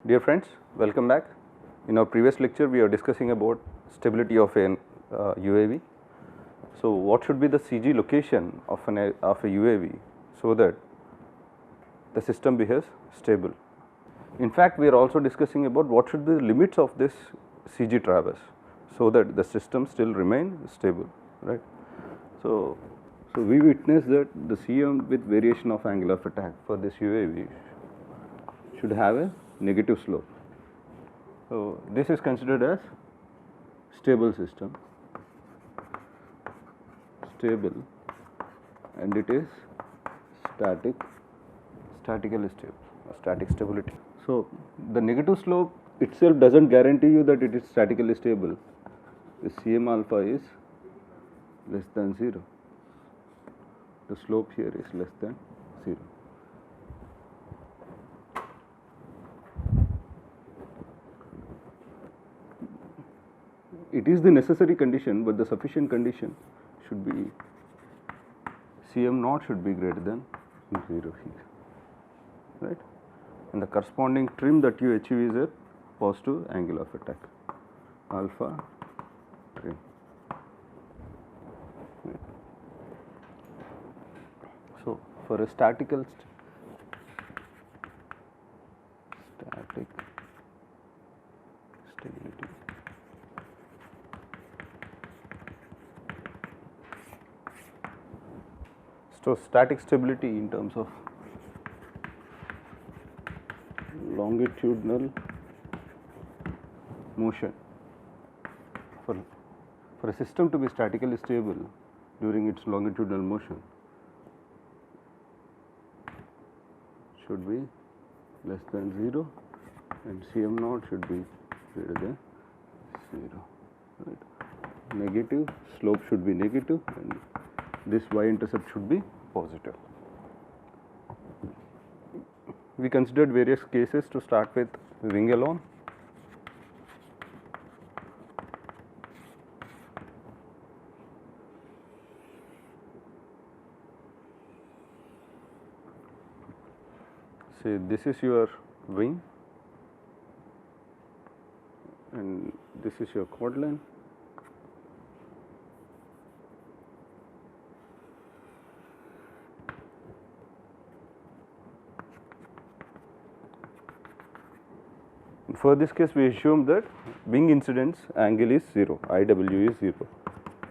Dear friends, welcome back. In our previous lecture, we are discussing about stability of an UAV. So, what should be the CG location of a UAV so that the system behaves stable? In fact, we are also discussing about what should be the limits of this CG traverse so that the system still remain stable, right? So we witness that the CM with variation of angle of attack for this UAV should have a negative slope. So this is considered as stable system, stable, and it is statically stable, static stability. So the negative slope itself doesn't guarantee you that it is statically stable. The CM alpha is less than 0. The slope here is less than 0. It is the necessary condition, but the sufficient condition should be CM naught should be greater than 0 here, right? And the corresponding trim that you achieve is a positive angle of attack, alpha trim. So for a static stability, so static stability in terms of longitudinal motion, for a system to be statically stable during its longitudinal motion should be less than 0 and CM naught should be greater than 0, right? Negative slope should be negative and this y-intercept should be positive. We considered various cases to start with wing alone. Say this is your wing and this is your chord line. For this case, we assume that wing incidence angle is 0, IW is 0,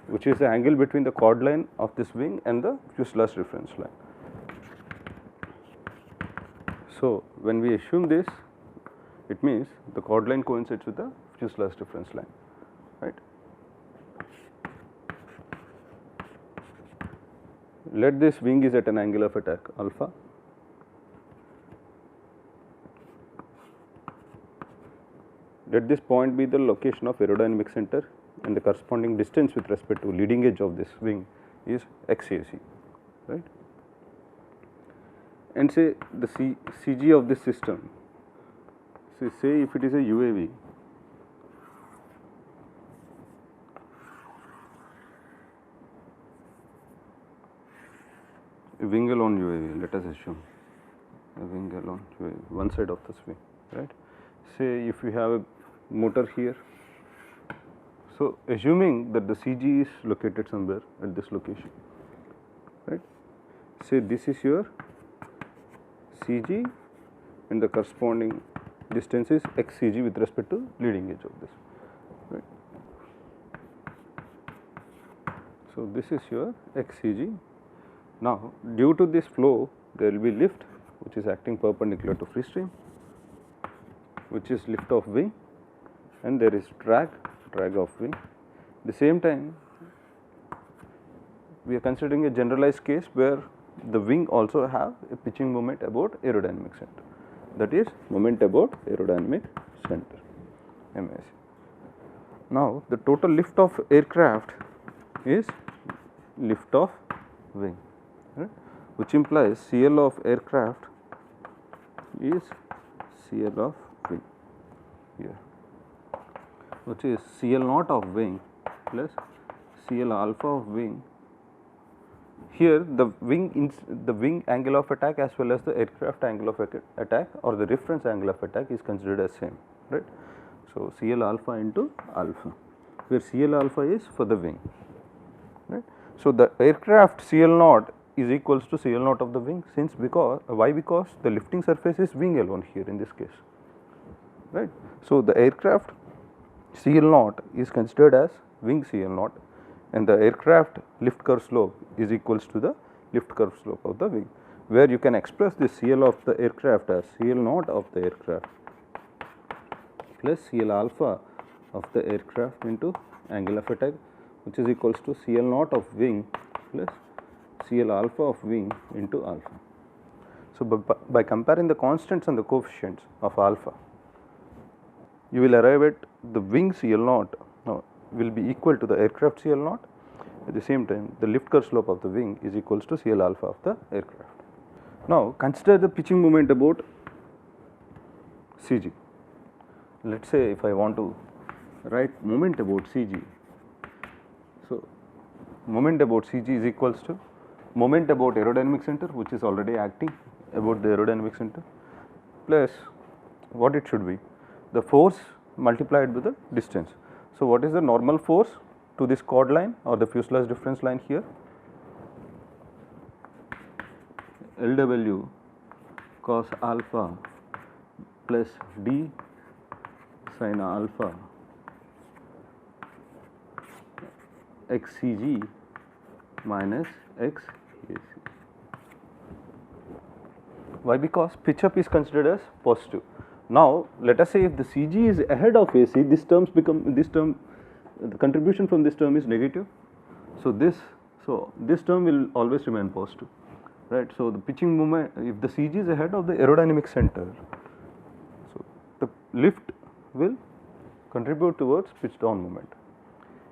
which is the angle between the chord line of this wing and the fuselage reference line. So when we assume this, it means the chord line coincides with the fuselage reference line, right? Let this wing is at an angle of attack alpha. Let this point be the location of aerodynamic center and the corresponding distance with respect to leading edge of this wing is xac, right? And say the CG of this system, say if it is a UAV, a wing alone UAV, let us assume a wing alone UAV, one side of this wing, right? Say if you have a motor here, so assuming that the CG is located somewhere at this location, right? Say this is your CG and the corresponding distance is xCG with respect to leading edge of this, right? So this is your xCG. Now due to this flow there will be lift which is acting perpendicular to free stream, which is lift of wing, and there is drag of wing. At the same time, we are considering a generalized case where the wing also have a pitching moment about aerodynamic center, that is moment about aerodynamic center, MAC. Now the total lift of aircraft is lift of wing, right? Which implies CL of aircraft is CL of wing here, which is CL naught of wing plus CL alpha of wing here the wing angle of attack as well as the aircraft angle of attack or the reference angle of attack is considered as same, right. So, CL alpha into alpha, where CL alpha is for the wing, right. So, the aircraft CL naught is equals to CL naught of the wing, since because why, because the lifting surface is wing alone here in this case, right. So, the aircraft CL naught is considered as wing CL naught, and the aircraft lift curve slope is equals to the lift curve slope of the wing, where you can express the CL of the aircraft as CL naught of the aircraft plus CL alpha of the aircraft into angle of attack, which is equals to CL naught of wing plus CL alpha of wing into alpha. So, by comparing the constants and the coefficients of alpha, you will arrive at the wing CL naught will be equal to the aircraft CL naught. At the same time, the lift curve slope of the wing is equals to CL alpha of the aircraft. Now, consider the pitching moment about CG. Let us say if I want to write moment about CG. So, moment about CG is equals to moment about aerodynamic center, which is already acting about the aerodynamic center, plus what it should be, the force multiplied with the distance. So, what is the normal force to this chord line or the fuselage difference line here? LW cos alpha plus D sin alpha xCG minus xAC. Why? Because pitch up is considered as positive. Now, let us say if the CG is ahead of AC, this term, the contribution from this term is negative. So, this term will always remain positive, right. So, the pitching moment, if the CG is ahead of the aerodynamic center, so the lift will contribute towards pitch down moment.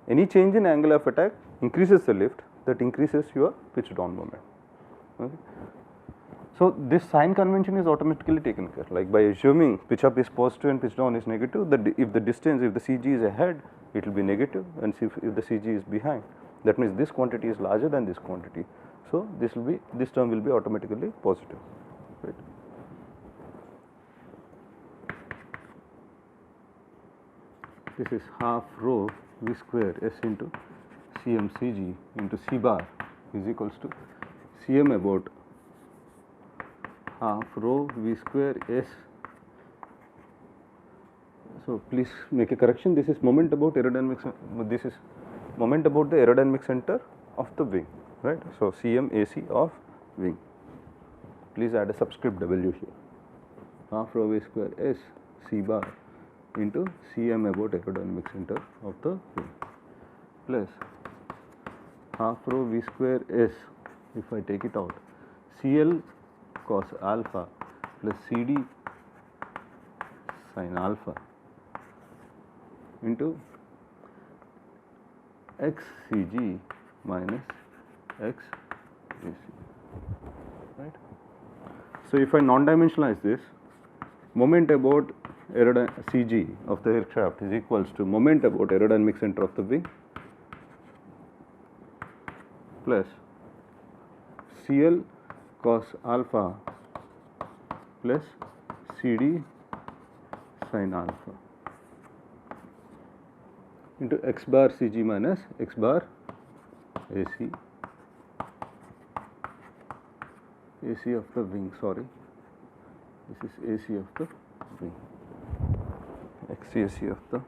Any change in angle of attack increases the lift, that increases your pitch down moment. Okay. So, this sign convention is automatically taken care, like by assuming pitch up is positive and pitch down is negative, that if the distance, if the CG is ahead, it will be negative, and if the CG is behind, that means this quantity is larger than this quantity. So, this term will be automatically positive, right. This is half rho V square S into Cm Cg into C bar is equals to Cm about half rho V square S. So, please make a correction, this is moment about aerodynamic, this is moment about the aerodynamic center of the wing, right. So, Cm AC of wing, please add a subscript W here, half rho V square S C bar into Cm about aerodynamic center of the wing plus half rho V square S, if I take it out, Cl cos alpha plus Cd sin alpha into xCg minus xAC, right. So, if I non-dimensionalize this, moment about CG of the aircraft is equals to moment about aerodynamic center of the wing plus Cl cos alpha plus Cd sin alpha into x bar Cg minus x bar AC, AC of the wing, sorry, this is AC of the wing, xAC of the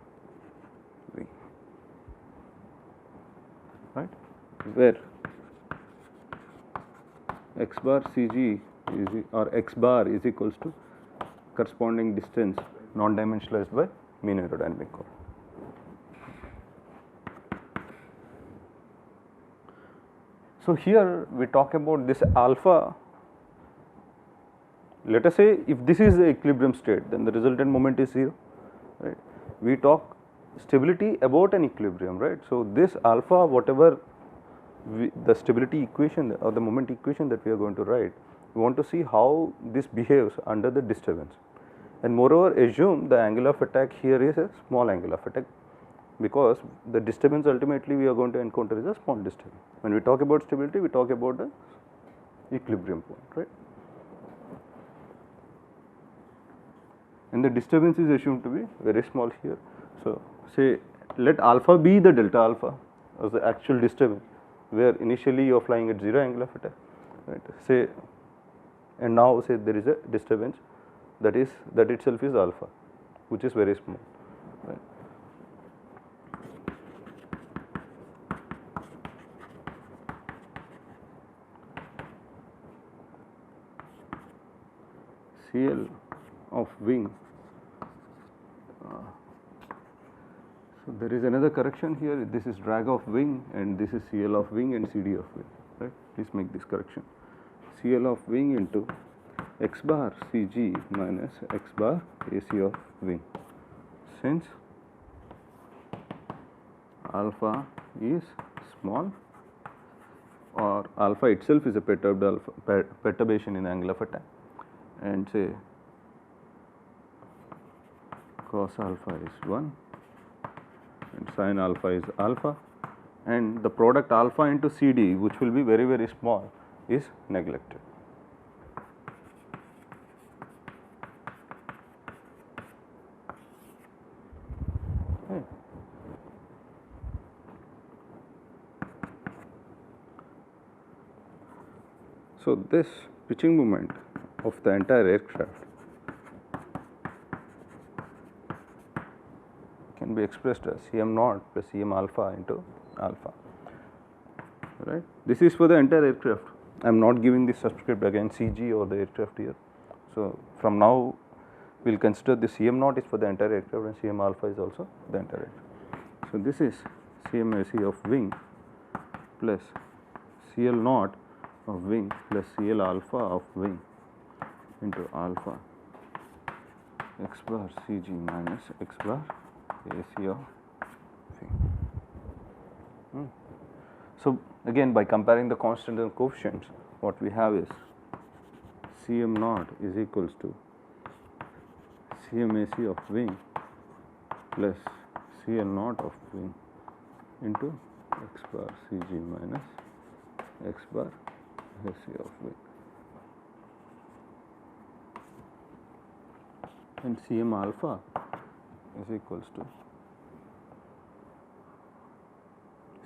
wing, right, where x bar Cg is, or x bar is equals to corresponding distance non-dimensionalized by mean aerodynamic chord. So, here we talk about this alpha. Let us say if this is the equilibrium state, then the resultant moment is 0, right. We talk stability about an equilibrium, right. So, this alpha, whatever the stability equation or the moment equation that we are going to write, we want to see how this behaves under the disturbance, and moreover assume the angle of attack here is a small angle of attack, because the disturbance ultimately we are going to encounter is a small disturbance. When we talk about stability, we talk about the equilibrium point, right? And the disturbance is assumed to be very small here. So, say let alpha be the delta alpha as the actual disturbance, where initially you are flying at 0 angle of attack, right? Say, and now say there is a disturbance that itself is alpha, which is very small, right? CL of wing. So there is another correction here. This is drag of wing, and this is CL of wing and CD of wing, right? Please make this correction. CL of wing into x bar CG minus x bar AC of wing. Since alpha is small, or alpha itself is a perturbation in angle of attack, and say cos alpha is 1 and sin alpha is alpha, and the product alpha into CD, which will be very, very small, is neglected. Okay. So this pitching moment of the entire aircraft can be expressed as Cm naught plus Cm alpha into alpha, right? This is for the entire aircraft. I am not giving this subscript again CG or the aircraft here. So from now we will consider the Cm naught is for the entire aircraft and Cm alpha is also the entire aircraft. So this is Cm AC of wing plus CL naught of wing plus CL alpha of wing into alpha x bar CG minus x bar AC of wing. So again, by comparing the constant and coefficients, what we have is Cm naught is equals to Cm AC of wing plus CL naught of wing into x bar CG minus x bar AC of wing, and Cm alpha is equals to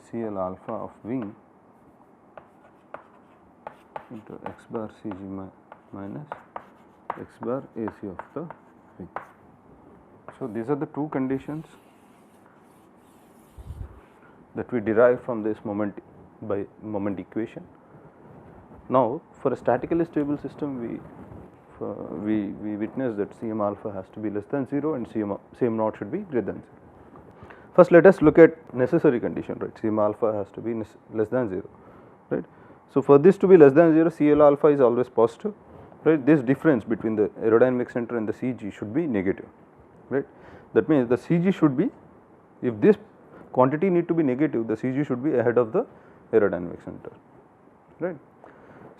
CL alpha of wing into x bar CG minus x bar AC of the wing. So these are the two conditions that we derive from this moment by moment equation. Now for a statically stable system, we witness that Cm alpha has to be less than 0 and Cm naught should be greater than 0. First let us look at necessary condition, right? Cm alpha has to be less than 0, right? So for this to be less than 0, CL alpha is always positive, right? This difference between the aerodynamic center and the CG should be negative, right? That means the CG should be, if this quantity need to be negative, the CG should be ahead of the aerodynamic center, right?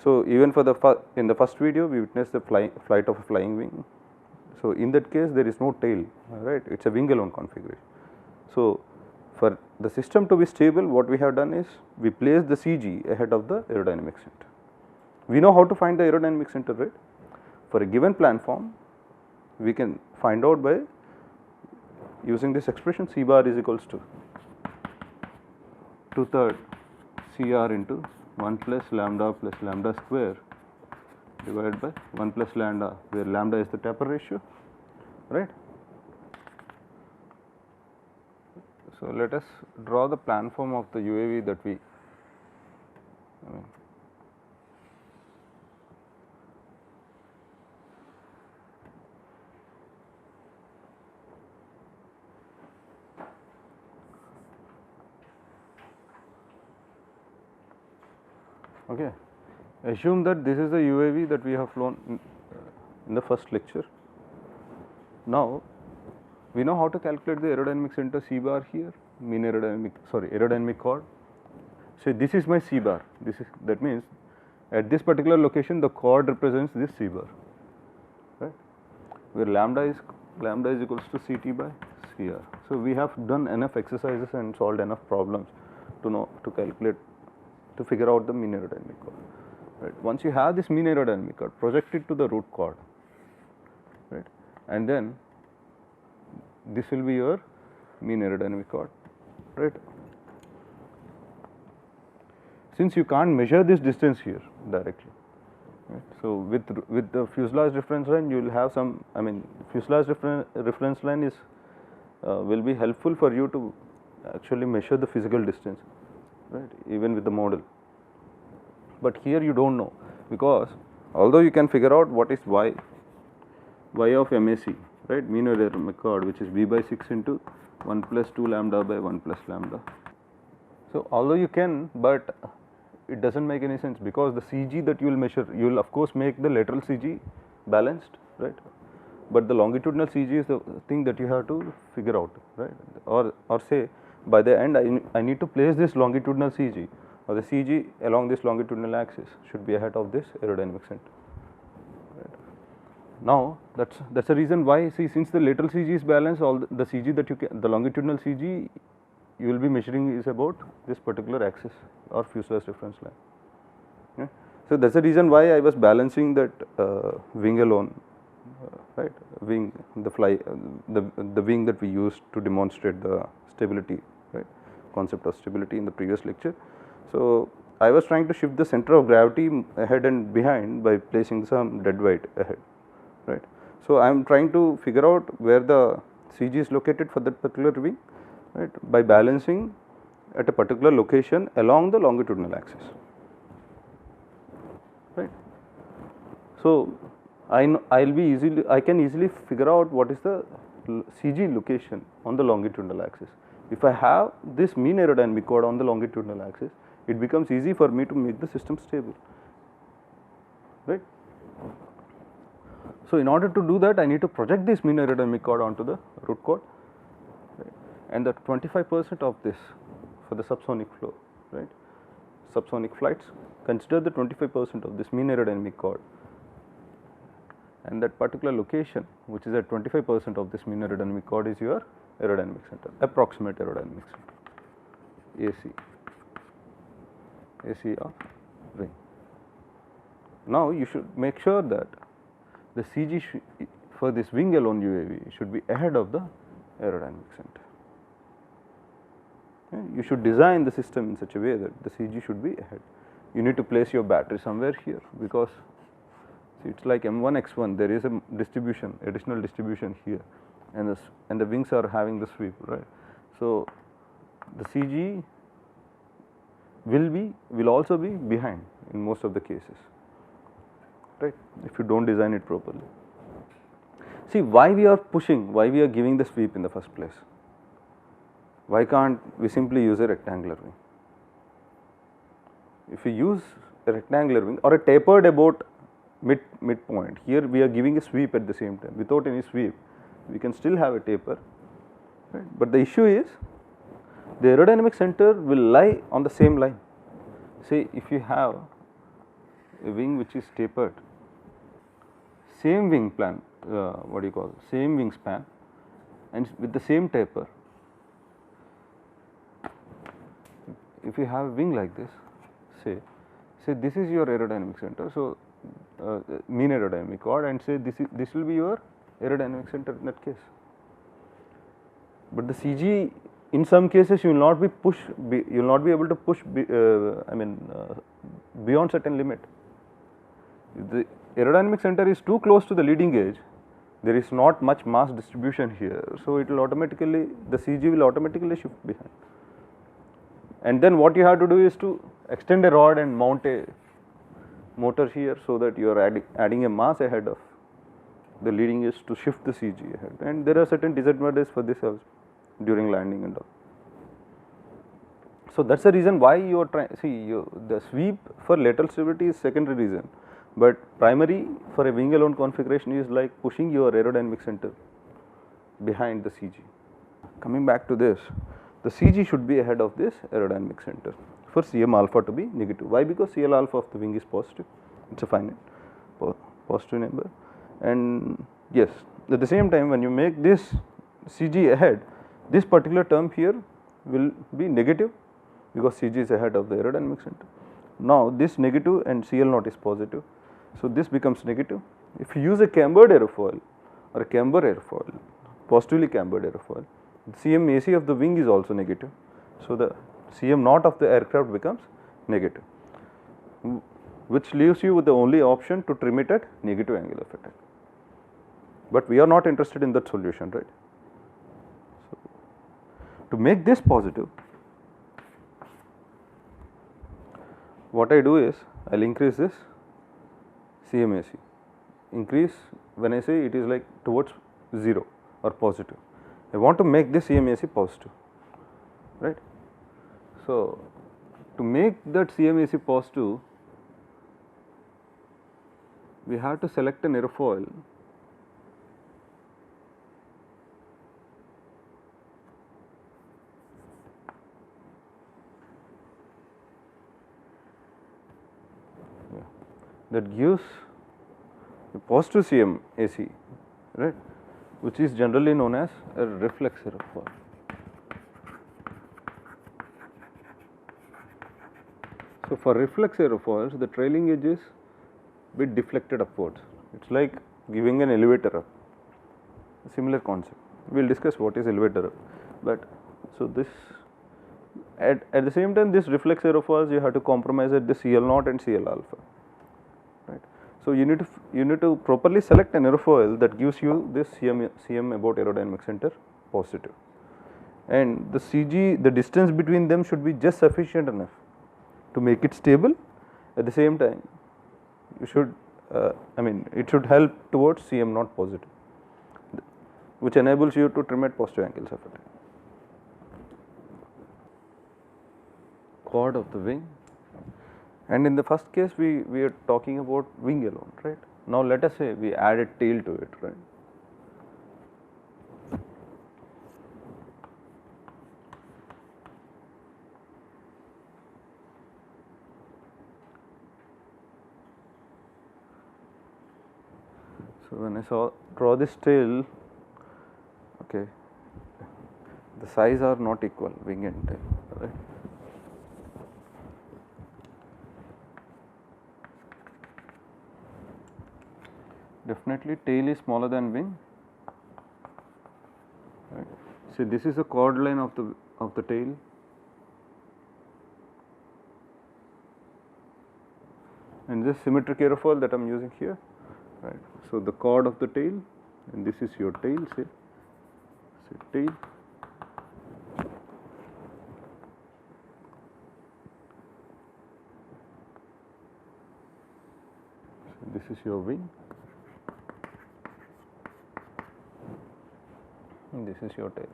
So even for in the first video we witnessed the flight of a flying wing. So in that case there is no tail, right? It is a wing alone configuration. So for the system to be stable, what we have done is we place the CG ahead of the aerodynamic center. We know how to find the aerodynamic center, right? For a given planform, we can find out by using this expression C bar is equals to 2/3 CR into 1 plus lambda square divided by 1 plus lambda, where lambda is the taper ratio, right? So let us draw the planform of the UAV that we okay. Assume that this is the UAV that we have flown in the first lecture. Now we know how to calculate the aerodynamic center C bar here, aerodynamic chord. So this is my C bar. That means at this particular location the chord represents this C bar, right? Where lambda is equals to CT by CR. So we have done enough exercises and solved enough problems to calculate, to figure out the mean aerodynamic chord. Right. Once you have this mean aerodynamic chord, project it to the root chord, right, and then this will be your mean aerodynamic chord, right. Since you can't measure this distance here directly, right, so with the fuselage reference line you will have some, I mean, fuselage reference line is will be helpful for you to actually measure the physical distance, right, even with the model. But here you don't know, because although you can figure out what is y of MAC, right, mean aerodynamic chord, which is b by 6 into 1 plus 2 lambda by 1 plus lambda. So although you can, but it doesn't make any sense, because the CG that you will measure, you will of course make the lateral CG balanced, right, but the longitudinal CG is the thing that you have to figure out, right, or say by the end I need to place this longitudinal CG, or the CG along this longitudinal axis should be ahead of this aerodynamic center. Right. Now that's the reason why, see, since the lateral CG is balanced, all the CG that you can, the longitudinal CG you will be measuring is about this particular axis or fuselage reference line. Yeah. So that's the reason why I was balancing that wing alone, right, wing, the wing that we used to demonstrate the stability, right, concept of stability in the previous lecture. So I was trying to shift the center of gravity ahead and behind by placing some dead weight ahead, right. So I am trying to figure out where the CG is located for that particular wing, right, by balancing at a particular location along the longitudinal axis, right. So I can easily figure out what is the CG location on the longitudinal axis. If I have this mean aerodynamic chord on the longitudinal axis, it becomes easy for me to make the system stable, right. So in order to do that, I need to project this mean aerodynamic chord onto the root chord, right, and the 25% of this for the subsonic flow, right, subsonic flights, consider the 25% of this mean aerodynamic chord, and that particular location which is at 25% of this mean aerodynamic chord is your aerodynamic center, approximate aerodynamic center, AC of wing. Now you should make sure that the CG for this wing alone UAV should be ahead of the aerodynamic center. Okay. You should design the system in such a way that the CG should be ahead. You need to place your battery somewhere here, because see, it's like M1 X1, there is a distribution, additional distribution here, and the wings are having the sweep, right. So the CG will also be behind in most of the cases, right, if you don't design it properly. See, why we are pushing, why we are giving the sweep in the first place? Why can't we simply use a rectangular wing? If we use a rectangular wing or a tapered about midpoint, here we are giving a sweep at the same time. Without any sweep, we can still have a taper, right? But the issue is the aerodynamic center will lie on the same line. Say if you have a wing which is tapered, same wing plan, same wingspan, and with the same taper. If you have a wing like this, say this is your aerodynamic center, so mean aerodynamic chord, and say this will be your aerodynamic center in that case. But the CG, in some cases, you will not be able to push beyond certain limit. If the aerodynamic center is too close to the leading edge, there is not much mass distribution here, so it will automatically, the CG will automatically shift behind. And then what you have to do is to extend a rod and mount a motor here, so that you are adding a mass ahead of the leading edge to shift the CG ahead. And there are certain disadvantages for this also during landing and all. So that's the reason why you are trying. The sweep for lateral stability is secondary reason, but primary for a wing alone configuration is like pushing your aerodynamic center behind the CG. Coming back to this, the CG should be ahead of this aerodynamic center for Cm alpha to be negative. Why? Because Cl alpha of the wing is positive, it is a finite positive number, and yes, at the same time when you make this CG ahead, this particular term here will be negative because CG is ahead of the aerodynamic center. Now, this negative and CL naught is positive. So, this becomes negative. If you use a cambered aerofoil or a camber aerofoil, positively cambered aerofoil, the CMAC of the wing is also negative. So, the CM naught of the aircraft becomes negative, which leaves you with the only option to trim it at negative angle of attack. But we are not interested in that solution, right. So, to make this positive, what I do is I will increase this CMAC, increase when I say it is like towards 0 or positive. I want to make this CMAC positive, right. So, to make that CMAC positive, we have to select an aerofoil that gives a positive CMAC, right, which is generally known as a reflex aerofoil. So, for reflex aerofoils, the trailing edge is bit deflected upwards. It is like giving an elevator up, a similar concept. We will discuss what is elevator up, but so this at the same time, this reflex aerofoils you have to compromise at the CL naught and CL alpha, right. So, you need to properly select an aerofoil that gives you this CM about aerodynamic center positive, and the CG, the distance between them should be just sufficient enough to make it stable. At the same time, you should it should help towards CM naught positive, which enables you to trim at positive angles of attack. Chord of the wing, and in the first case we are talking about wing alone, right. Now, let us say we added tail to it, right. So, when I draw this tail, okay, the size are not equal, wing and tail, right. Definitely tail is smaller than wing, right. So, this is the chord line of the tail, and this symmetric aerofoil that I am using here, right. So, the chord of the tail, and this is your tail, say tail, so this is your wing, and this is your tail,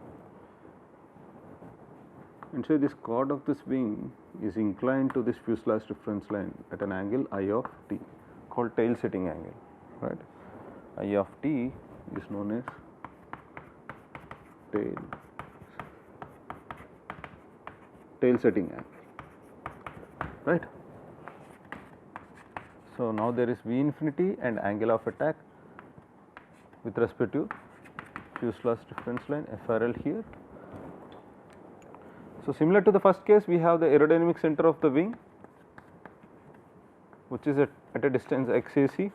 and so this chord of this wing is inclined to this fuselage reference line at an angle I of t, called tail setting angle, right. I of t is known as tail setting angle, right. So, now there is V infinity and angle of attack with respect to fuselage reference line FRL here. So, similar to the first case, we have the aerodynamic center of the wing, which is at a distance xac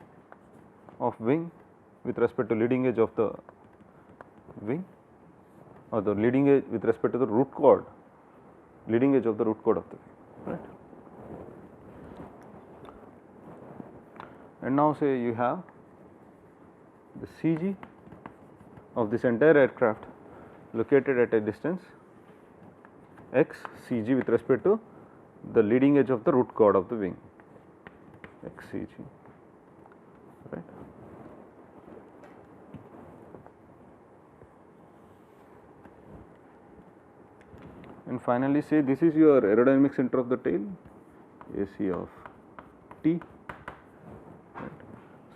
of wing with respect to leading edge of the wing, or the leading edge with respect to the root chord, leading edge of the root chord of the wing, right. And now, say you have the CG of this entire aircraft located at a distance x CG with respect to the leading edge of the root chord of the wing, x CG, right. And finally, say this is your aerodynamic center of the tail, AC of t, right.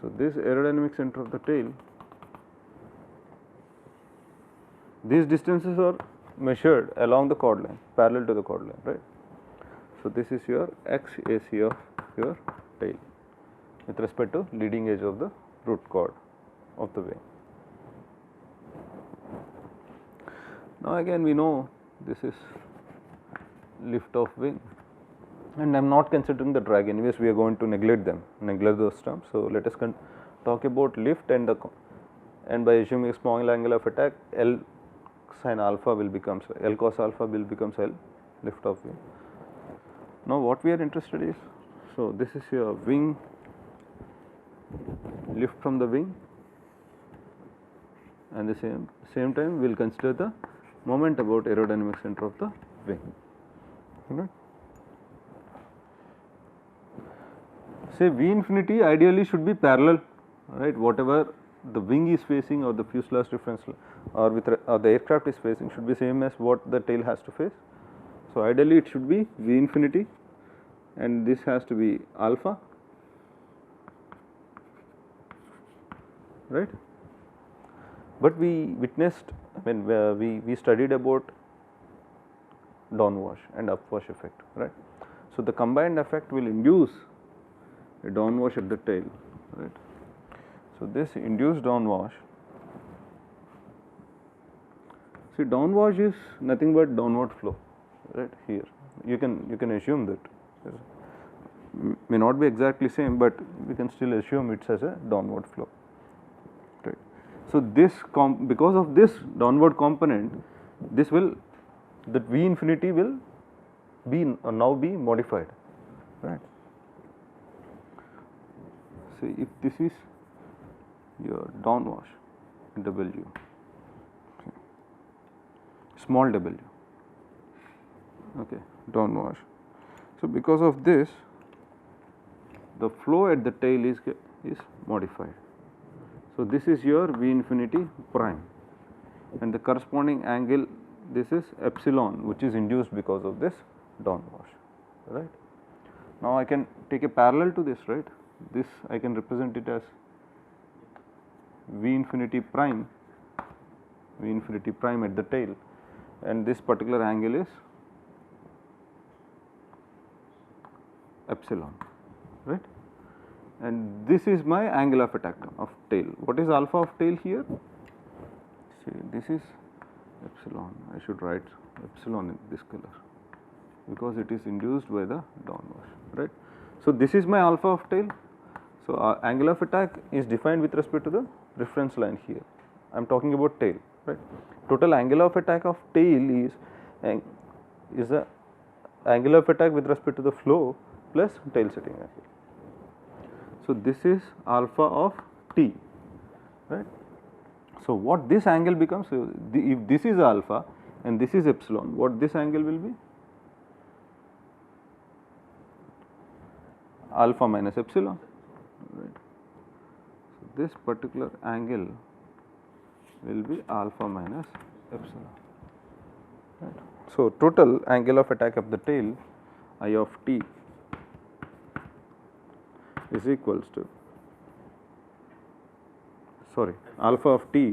So, this aerodynamic center of the tail, these distances are measured along the chord line, parallel to the chord line, right. So, this is your x AC of your tail with respect to leading edge of the root chord of the wing. Now again we know this is lift of wing, and I am not considering the drag, anyways we are going to neglect those terms. So let us talk about lift and by assuming a small angle of attack, L sin alpha will become L cos alpha will becomes L lift of wing. Now what we are interested is, so this is your wing lift from the wing, and the same time we will consider the moment about aerodynamic center of the wing. Right. Say V infinity ideally should be parallel, right, whatever the wing is facing or the fuselage reference or the aircraft is facing should be same as what the tail has to face. So ideally it should be V infinity, and this has to be alpha, right. But we witnessed, I mean we studied about downwash and upwash effect, right. So the combined effect will induce a downwash at the tail, right. So this induced downwash, see downwash is nothing but downward flow, right. Here you can assume that, may not be exactly same, but we can still assume it as a downward flow, right. So this because of this downward component, this will, that V infinity will be now be modified, right. See if this is your downwash W, okay, small w, okay, downwash. So because of this, the flow at the tail is modified. So this is your V infinity prime, and the corresponding angle, this is epsilon, which is induced because of this downwash, right. Now I can take a parallel to this, right. This I can represent it as V infinity prime at the tail, and this particular angle is epsilon, right. And this is my angle of attack of tail. What is alpha of tail here? See, this is epsilon. I should write epsilon in this color because it is induced by the downwash, right. So this is my alpha of tail. So angle of attack is defined with respect to the reference line here. I am talking about tail, right. Total angle of attack of tail is the angle of attack with respect to the flow plus tail setting angle. So this is alpha of t, right. So what this angle becomes, if this is alpha and this is epsilon, what this angle will be? Alpha minus epsilon, right. So this particular angle will be alpha minus epsilon, right. So total angle of attack of the tail I of t is equals to, sorry, alpha of t,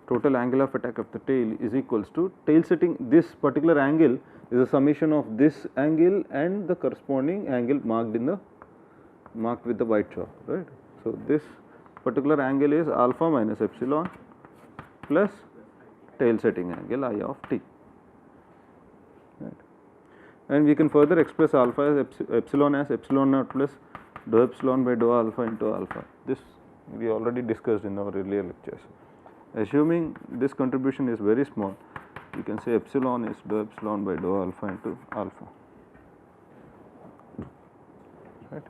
total angle of attack of the tail is equals to tail setting. This particular angle is a summation of this angle and the corresponding angle marked with the white chalk, right. So this particular angle is alpha minus epsilon plus tail setting angle I of t, right. And we can further express alpha as epsilon naught plus dou epsilon by dou alpha into alpha. This we already discussed in our earlier lectures. Assuming this contribution is very small, you can say epsilon is dou epsilon by dou alpha into alpha, right.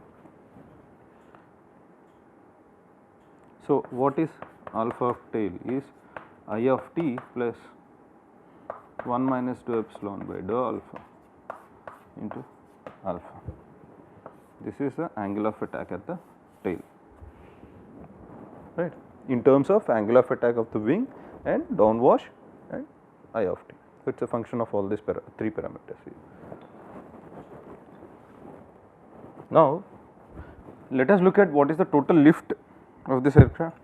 So what is alpha of tail is I of t plus 1 minus dou epsilon by dou alpha into alpha. This is the angle of attack at the tail, right, in terms of angle of attack of the wing and downwash and I of t. So it is a function of all these three parameters here. Now let us look at what is the total lift of this aircraft.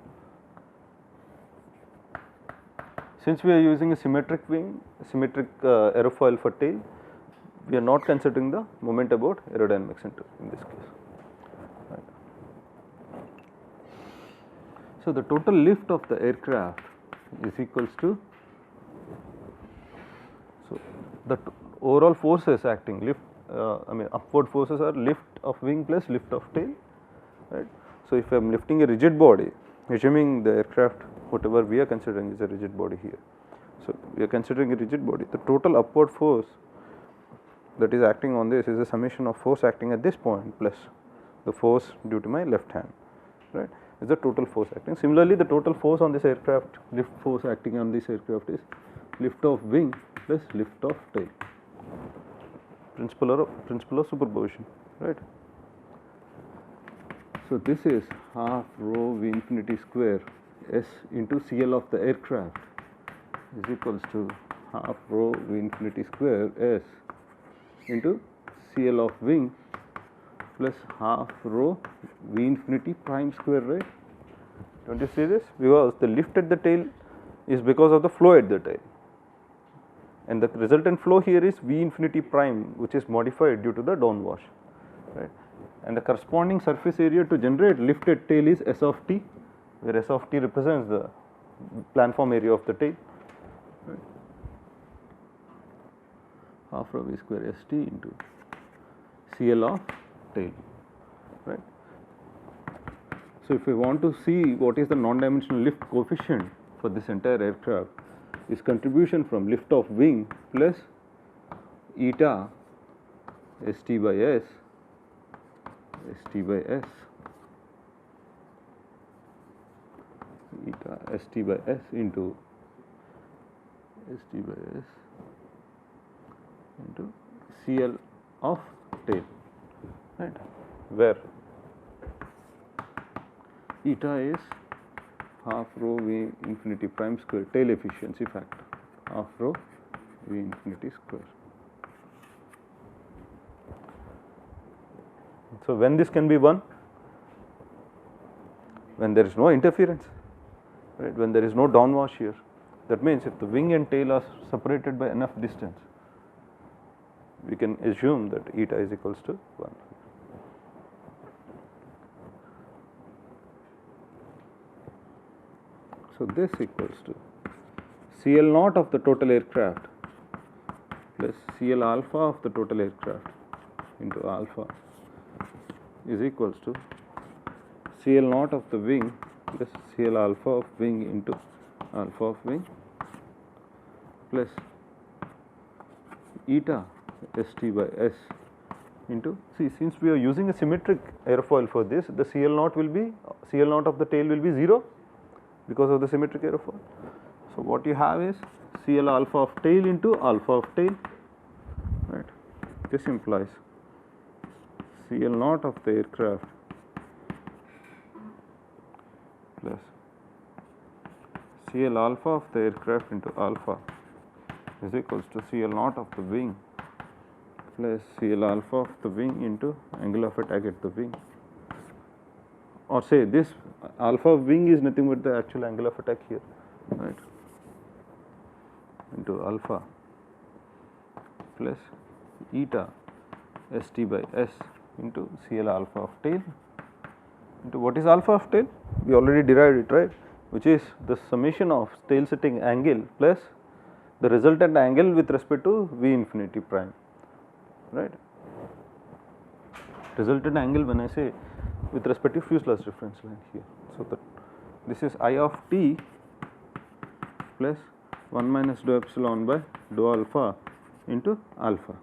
Since we are using a symmetric wing, symmetric aerofoil for tail, we are not considering the moment about aerodynamic center in this case, right. So the total lift of the aircraft is equals to So, the overall forces acting upward forces are lift of wing plus lift of tail, right. So, if I am lifting a rigid body, assuming the aircraft whatever we are considering is a rigid body here. So, we are considering a rigid body, the total upward force that is acting on this is a summation of force acting at this point plus the force due to my left hand, right, is the total force acting. Similarly, the total force on this aircraft, lift force acting on this aircraft is lift of wing plus lift of tail, principle of superposition, right. So, this is half rho V infinity square S into CL of the aircraft is equals to half rho V infinity square S into CL of wing plus half rho V infinity prime square, right. Don't you see this? Because the lift at the tail is because of the flow at the tail, and the resultant flow here is V infinity prime, which is modified due to the downwash, right. And the corresponding surface area to generate lift at tail is S of t, where S of t represents the planform area of the tail, right. Half rho V square S t into CL of tail, right. So, if we want to see what is the non-dimensional lift coefficient for this entire aircraft, is contribution from lift of wing plus eta St by S eta St by S into St by S into CL of tail, right, where eta is half rho V infinity prime square tail efficiency factor, half rho V infinity square. So, when this can be won? When there is no interference, right, when there is no downwash here. That means, if the wing and tail are separated by enough distance, we can assume that eta is equals to 1. So, this equals to CL naught of the total aircraft plus CL alpha of the total aircraft into alpha is equals to CL naught of the wing plus CL alpha of wing into alpha of wing plus eta St by S into, see, since we are using a symmetric airfoil for this, the CL naught of the tail will be 0 because of the symmetric airfoil. So, what you have is CL alpha of tail into alpha of tail, right. This implies CL naught of the aircraft plus CL alpha of the aircraft into alpha is equals to CL naught of the wing plus CL alpha of the wing into angle of attack at the wing, or say this alpha of wing is nothing but the actual angle of attack here, right, into alpha plus eta St by S into CL alpha of tail into what is alpha of tail? We already derived it, right, which is the summation of tail setting angle plus the resultant angle with respect to V infinity prime, right. Resultant angle when I say with respect to fuselage reference line here. So, that this is I of t plus 1 minus dou epsilon by dou alpha into alpha.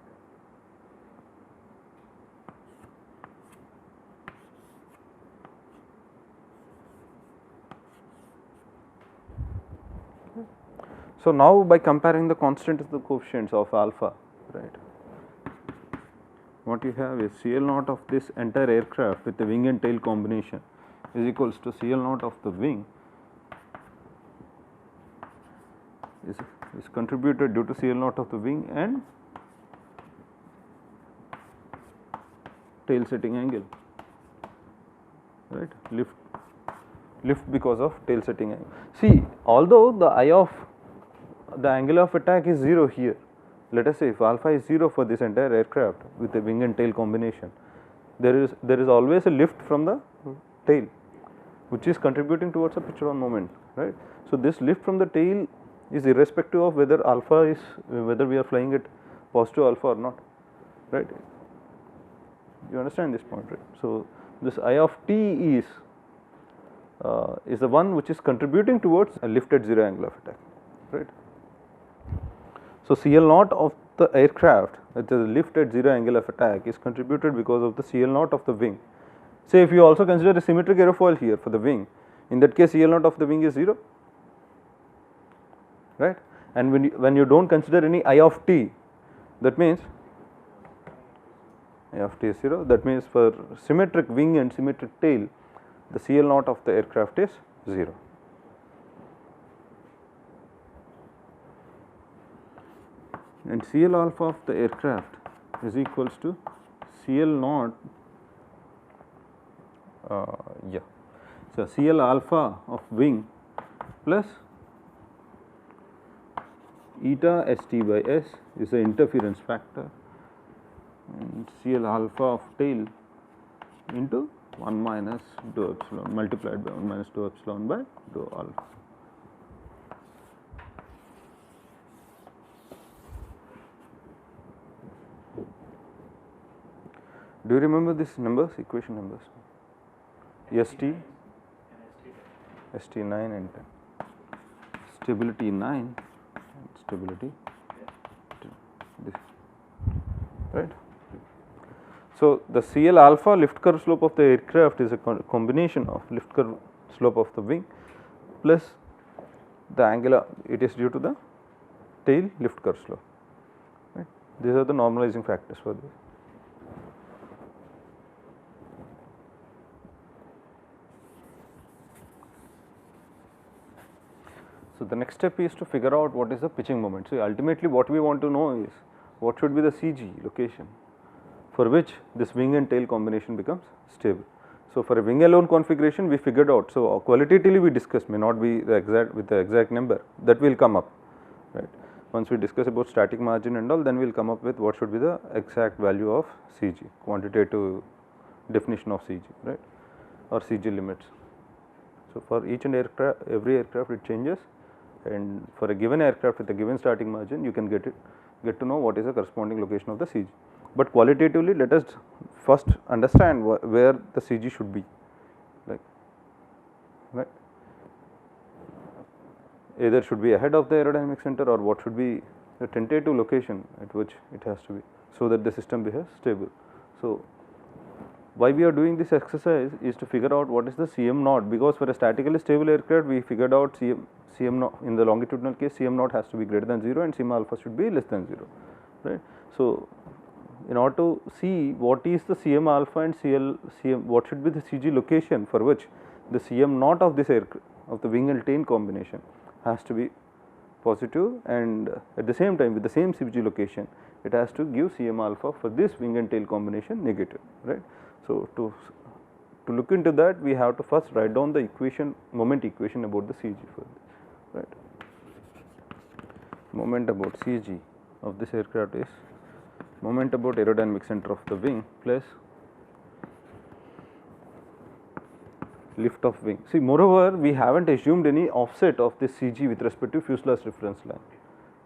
So, now by comparing the constants of the coefficients of alpha, right, what you have is CL naught of this entire aircraft with the wing and tail combination is equals to CL naught of the wing is contributed due to CL naught of the wing and tail setting angle, right, lift because of tail setting angle. See, although the I of the angle of attack is 0 here, let us say if alpha is 0 for this entire aircraft with the wing and tail combination, there is always a lift from the tail which is contributing towards a pitch down moment, right. So, this lift from the tail is irrespective of whether alpha is whether we are flying at positive alpha or not, right. You understand this point, right. So, this I of t is the one which is contributing towards a lift at 0 angle of attack, right. So, CL naught of the aircraft, that is lift at 0 angle of attack, is contributed because of the CL naught of the wing. Say if you also consider a symmetric aerofoil here for the wing, in that case CL naught of the wing is 0, right. And when you do not consider any I of t, that means I of t is 0, that means for symmetric wing and symmetric tail, the CL naught of the aircraft is 0. And CL alpha of the aircraft is equals to CL naught, so CL alpha of wing plus eta St by S is the interference factor, and CL alpha of tail into 1 minus dou epsilon multiplied by 1 minus dou epsilon by dou alpha. Do you remember these numbers, equation numbers? ST, ST 9 and 10, stability 9 and stability 10, this, right. So, the CL alpha lift curve slope of the aircraft is a combination of lift curve slope of the wing plus the angular, it is due to the tail lift curve slope, right. These are the normalizing factors for this. So, the next step is to figure out what is the pitching moment. So, ultimately what we want to know is what should be the CG location for which this wing and tail combination becomes stable. So, for a wing alone configuration we figured out. So, qualitatively we discussed, may not be the exact with the exact number, that will come up, right. Once we discuss about static margin and all, then we will come up with what should be the exact value of CG, quantitative definition of CG, right, or CG limits. So, for each and every aircraft it changes, and for a given aircraft with a given starting margin you can get to know what is the corresponding location of the CG. But qualitatively let us first understand where the CG should be, like, right. Either should be ahead of the aerodynamic center or what should be the tentative location at which it has to be, so that the system behaves stable. So, why we are doing this exercise is to figure out what is the Cm naught, because for a statically stable aircraft we figured out Cm naught in the longitudinal case, Cm naught has to be greater than 0 and Cm alpha should be less than 0, right. So, in order to see what is the Cm alpha and Cm, what should be the CG location for which the Cm naught of this aircraft of the wing and tail combination has to be positive, and at the same time with the same CG location it has to give Cm alpha for this wing and tail combination negative, right. So, to look into that we have to first write down the equation, moment equation about the CG for this, right. Moment about CG of this aircraft is moment about aerodynamic center of the wing plus lift of wing. See, moreover we have not assumed any offset of this CG with respect to fuselage reference line.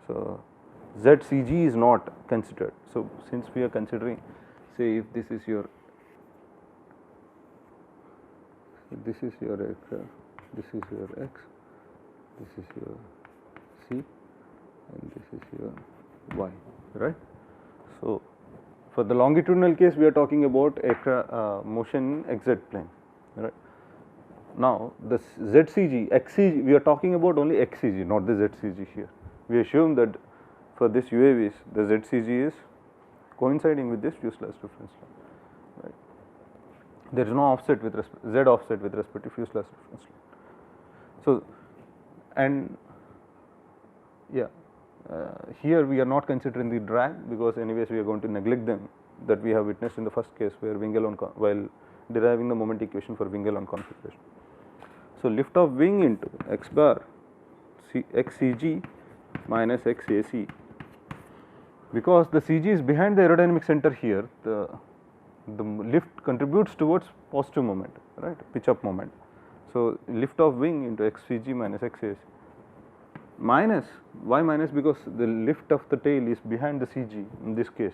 So, ZCG is not considered. So, since we are considering, say if this is your aircraft, this is your X, this is your C and this is your Y, right. So, for the longitudinal case we are talking about aircraft motion in XZ plane, right. Now, the ZCG, XCG, we are talking about only XCG, not the ZCG here. We assume that for this UAVs the ZCG is coinciding with this fuselage reference line, right. There is no offset with respect Z offset with respect to fuselage reference line. So, and yeah, here we are not considering the drag, because anyways we are going to neglect them, that we have witnessed in the first case where wing alone while deriving the moment equation for wing alone configuration. So, lift of wing into x bar xCG minus xAC, because the CG is behind the aerodynamic center here, the lift contributes towards positive moment, right, pitch up moment. So, lift of wing into xCG minus xAC. minus, why minus? Because the lift of the tail is behind the CG in this case,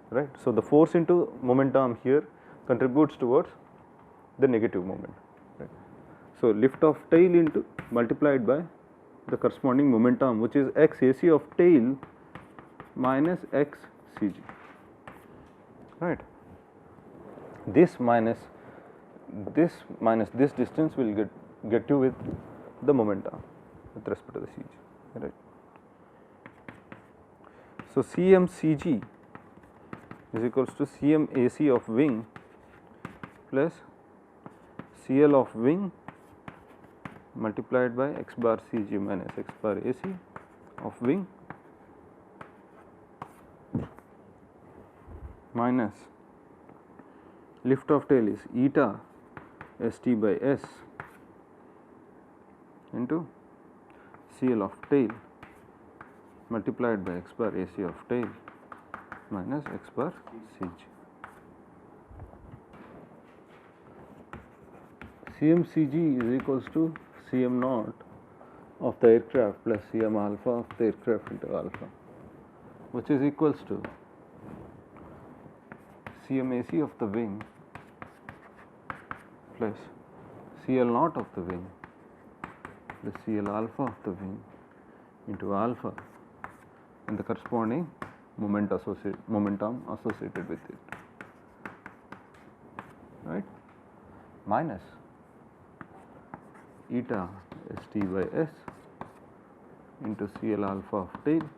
right. So, the force into momentum here contributes towards the negative moment, right. So, lift of tail into multiplied by the corresponding momentum, which is x AC of tail minus x CG, right. This minus this distance will get you with the momentum with respect to the CG, right. So, Cm CG is equals to Cm AC of wing plus CL of wing multiplied by x bar CG minus x bar AC of wing minus lift of tail is eta St by S into CL of tail multiplied by x bar AC of tail minus x bar CG. Cm CG is equals to Cm naught of the aircraft plus Cm alpha of the aircraft into alpha, which is equals to Cm AC of the wing plus CL naught of the wing plus CL alpha of the wing into alpha and the corresponding momentum associated with it, right, minus eta St by S into CL alpha of tail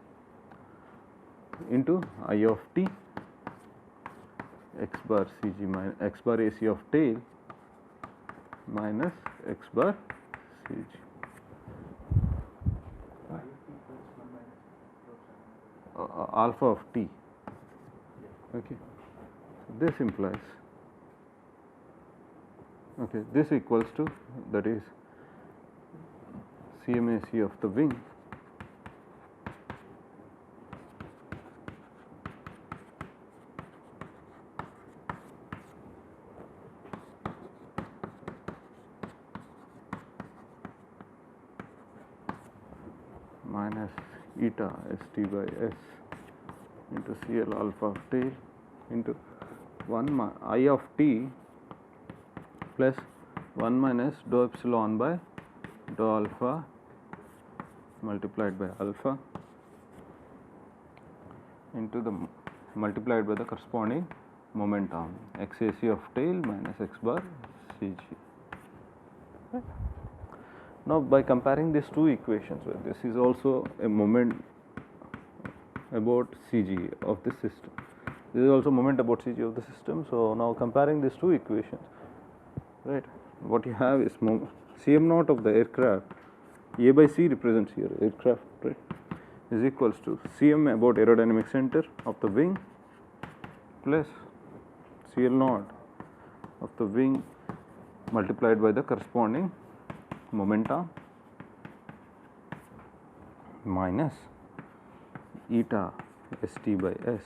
into I of t x bar CG minus x bar AC of tail minus x bar CG. Alpha of t, okay. So, this implies, okay, this equals to, that is CMAC of the wing minus eta St by S into CL alpha of tail into 1 I of t plus 1 minus dou epsilon by dou alpha multiplied by alpha into the multiplied by the corresponding momentum x AC of tail minus x bar CG. Right. Now, by comparing these two equations, well, this is also a moment about CG of the system. This is also moment about CG of the system. So, now comparing these two equations, right, what you have is Cm naught of the aircraft, A by C represents here aircraft, right, is equals to Cm about aerodynamic center of the wing plus CL naught of the wing multiplied by the corresponding momentum minus eta St by S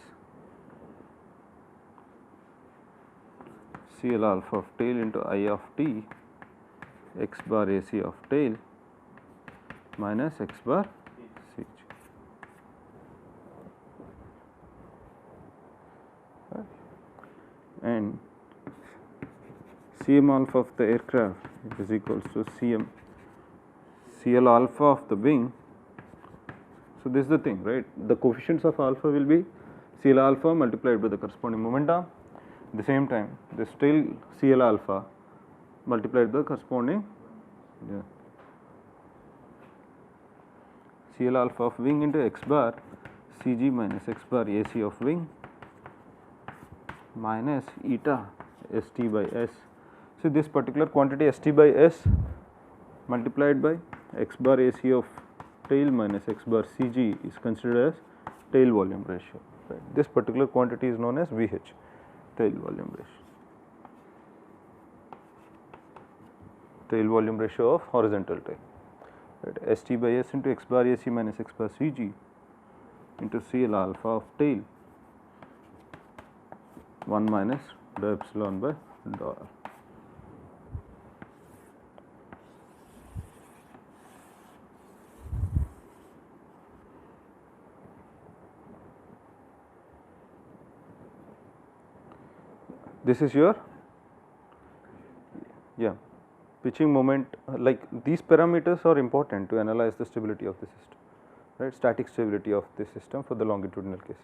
CL alpha of tail into I of t x bar AC of tail minus x bar CG. Right. And Cm alpha of the aircraft is equals to CL alpha of the wing. So, this is the thing, right, the coefficients of alpha will be CL alpha multiplied by the corresponding momentum. At the same time, this tail CL alpha multiplied by the corresponding CL alpha of wing into x bar CG minus x bar AC of wing minus eta St by S. So, this particular quantity St by S multiplied by x bar AC of tail minus x bar CG is considered as tail volume ratio, right. This particular quantity is known as VH, tail volume ratio, tail volume ratio of horizontal tail, right. St by S into x bar AC minus x bar CG into CL alpha of tail 1 minus dou epsilon by dou r. this is your pitching moment. Like these parameters are important to analyze the stability of the system, right, static stability of the system for the longitudinal case.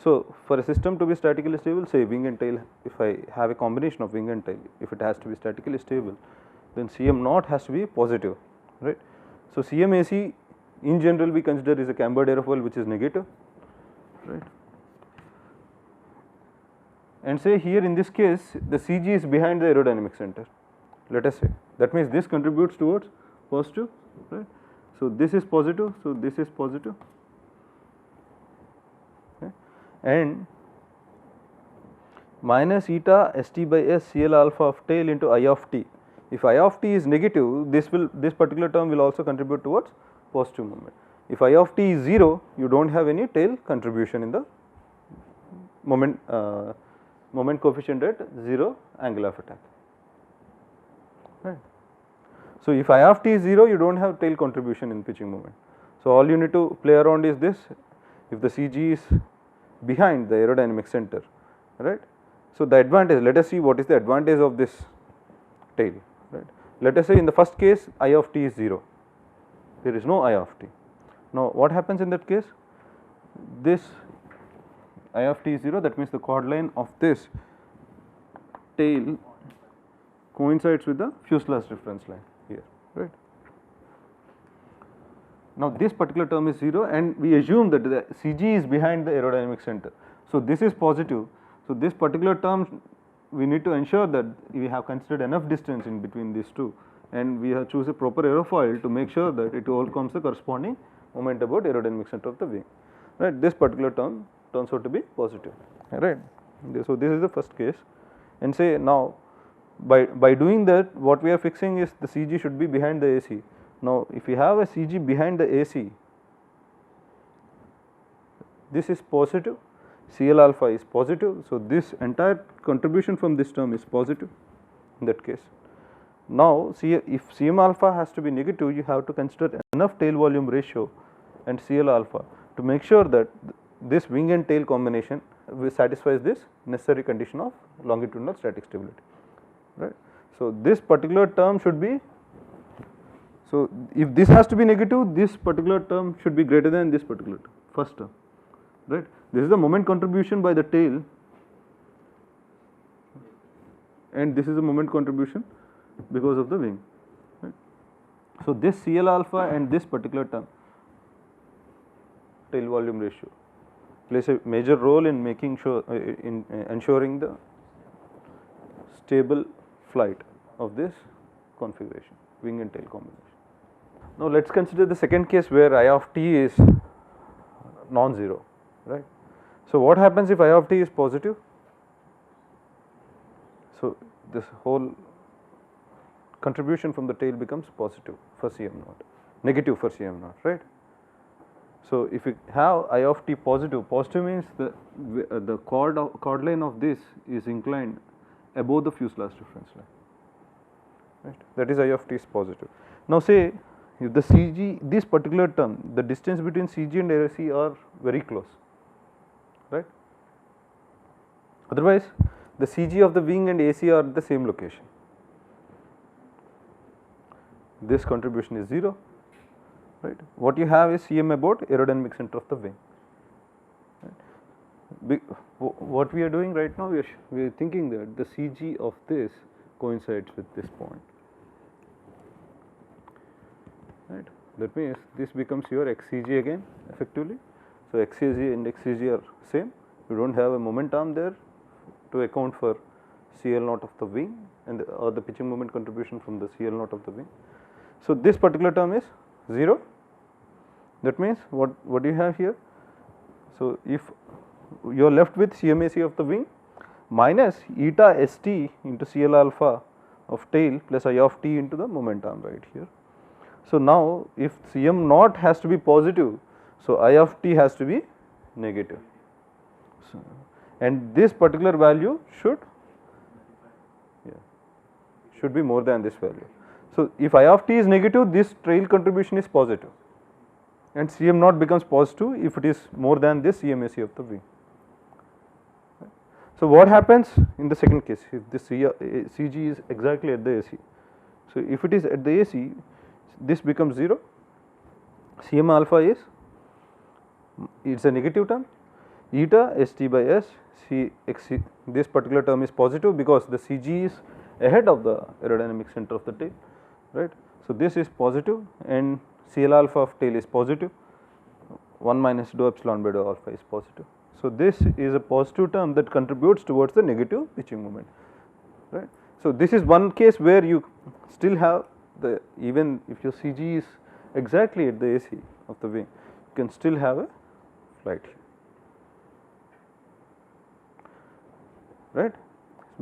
So, for a system to be statically stable, say wing and tail, if I have a combination of wing and tail, if it has to be statically stable, then Cm naught has to be positive, right. So, Cmac in general we consider is a cambered aerofoil which is negative, right. And say here in this case the Cg is behind the aerodynamic center, let us say, that means this contributes towards positive, right. So, this is positive, so this is positive, okay. And minus eta St by S Cl alpha of tail into I of t. If I of t is negative, this particular term will also contribute towards positive moment. If I of t is 0, you do not have any tail contribution in the moment coefficient at 0 angle of attack, right. So, if I of t is 0, you do not have tail contribution in pitching moment. So, all you need to play around is this, if the Cg is behind the aerodynamic center, right. So, the advantage, let us see what is the advantage of this tail, right. Let us say in the first case I of t is 0, there is no I of t. Now, what happens in that case? This I of t is 0, that means the chord line of this tail coincides with the fuselage reference line here, right. Now, this particular term is 0 and we assume that the Cg is behind the aerodynamic center. So, this is positive. So, this particular term we need to ensure that we have considered enough distance in between these two and we have choose a proper aerofoil to make sure that it overcomes the corresponding moment about aerodynamic center of the wing, right. This particular term turns out to be positive, right. So, this is the first case, and say now by doing that what we are fixing is the Cg should be behind the AC. Now, if you have a Cg behind the AC, this is positive, Cl alpha is positive. So, this entire contribution from this term is positive in that case. Now, if Cm alpha has to be negative, you have to consider enough tail volume ratio and Cl alpha to make sure that this wing and tail combination satisfies this necessary condition of longitudinal static stability, right. So, this particular term should be, so if this has to be negative, this particular term should be greater than this particular term, first term, right. This is the moment contribution by the tail and this is the moment contribution because of the wing, right. So, this Cl alpha and this particular term, tail volume ratio, plays a major role in making sure in ensuring the stable flight of this configuration, wing and tail combination. Now, let us consider the second case where I of t is non-zero, right. So, what happens if I of t is positive? So, this whole contribution from the tail becomes positive for Cm naught, negative for Cm naught, right. So, if you have I of t positive, positive means the chord line of this is inclined above the fuselage reference line, right. That is I of t is positive. Now, say if the Cg, this particular term, the distance between Cg and AC are very close, right. Otherwise, the Cg of the wing and AC are at the same location. This contribution is 0, right. What you have is Cm about aerodynamic center of the wing, right. What we are doing right now, we are thinking that the Cg of this coincides with this point, right. That means this becomes your xCg again effectively. So, xCg and xCg are same, you do not have a moment arm there to account for Cl naught of the wing and or the pitching moment contribution from the Cl naught of the wing. So, this particular term is 0, that means what do you have here? So, if you are left with Cmac of the wing minus eta St into Cl alpha of tail plus I of t into the moment arm right here. So, now if Cm naught has to be positive, so I of t has to be negative. So, and this particular value should be more than this value. So, if I of t is negative, this tail contribution is positive and Cm naught becomes positive if it is more than this Cmac of the wing. So, what happens in the second case if the CG is exactly at the AC? So, if it is at the AC, this becomes 0, Cm alpha is, it is a negative term, eta St by S C x C, this particular term is positive because the CG is ahead of the aerodynamic center of the tail, right. So, this is positive and CL alpha of tail is positive, 1 minus dou epsilon by dou alpha is positive. So, this is a positive term that contributes towards the negative pitching moment, right. So, this is one case where you still have the, even if your CG is exactly at the AC of the wing, you can still have a flight here, right,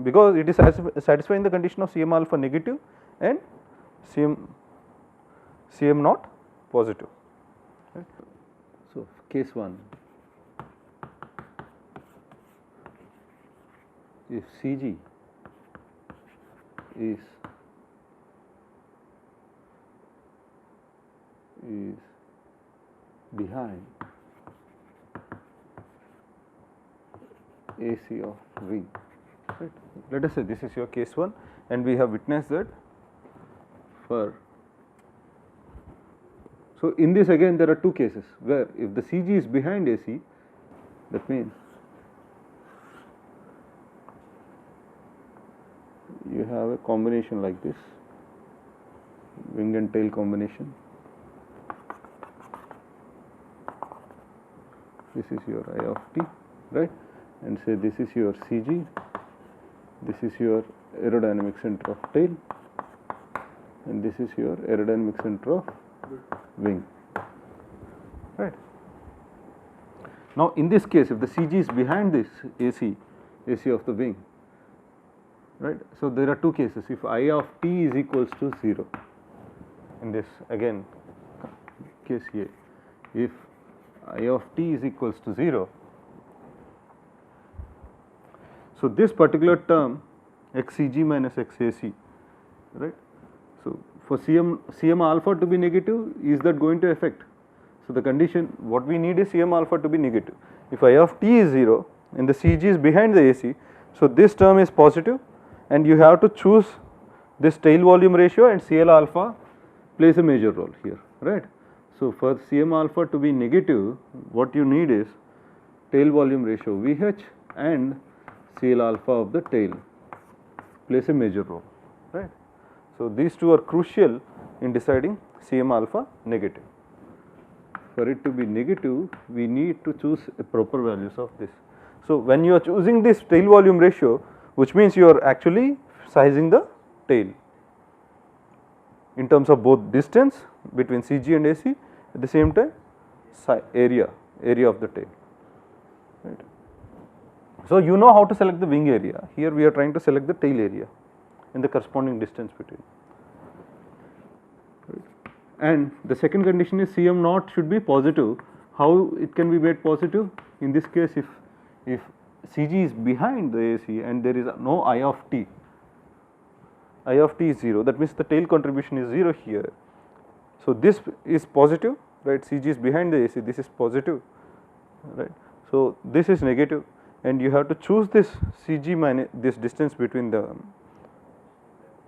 because it is satisfying the condition of Cm alpha negative and Cm naught positive, right. So, case 1, if CG is behind AC of wing, right. Let us say this is your case 1 and we have witnessed that for. So, in this again there are two cases where if the CG is behind AC, that means you have a combination like this, wing and tail combination. This is your I of t, right, and say this is your CG, this is your aerodynamic center of tail, and this is your aerodynamic center of wing, right. Now, in this case if the CG is behind this AC of the wing, right. So, there are two cases, if I of t is equals to 0, in this again case A, if I of t is equals to 0, so this particular term xCG minus xAC, right. So, for Cm alpha to be negative, is that going to affect? So, the condition what we need is Cm alpha to be negative. If I of t is 0 and the CG is behind the AC, so this term is positive and you have to choose this tail volume ratio and CL alpha plays a major role here, right. So, for Cm alpha to be negative, what you need is tail volume ratio VH and CL alpha of the tail plays a major role, right. So, these two are crucial in deciding Cm alpha negative. For it to be negative, we need to choose a proper values of this. So, when you are choosing this tail volume ratio, which means you are actually sizing the tail in terms of both distance between CG and AC, at the same time area of the tail, right. So, you know how to select the wing area, here we are trying to select the tail area in the corresponding distance between, right. And the second condition is Cm naught should be positive. How it can be made positive? In this case, if CG is behind the AC and there is no I of t is 0, that means the tail contribution is 0 here. So, this is positive, right, CG is behind the AC, this is positive, right. So, this is negative and you have to choose this CG minus this distance between the,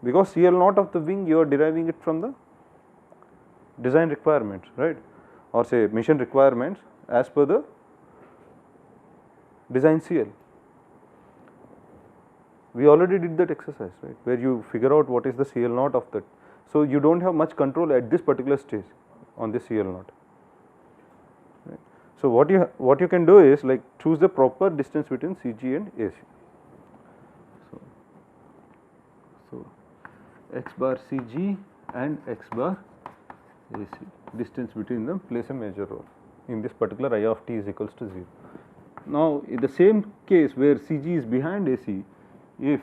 because CL naught of the wing you are deriving it from the design requirements, right, or say mission requirements as per the design CL. We already did that exercise, right, where you figure out what is the CL naught of that. So, you do not have much control at this particular stage on the CL naught, right. So, what you can do is like choose the proper distance between CG and AC. So, x bar CG and x bar AC, distance between them plays a major role in this particular I of t is equals to 0. Now, in the same case where CG is behind AC, if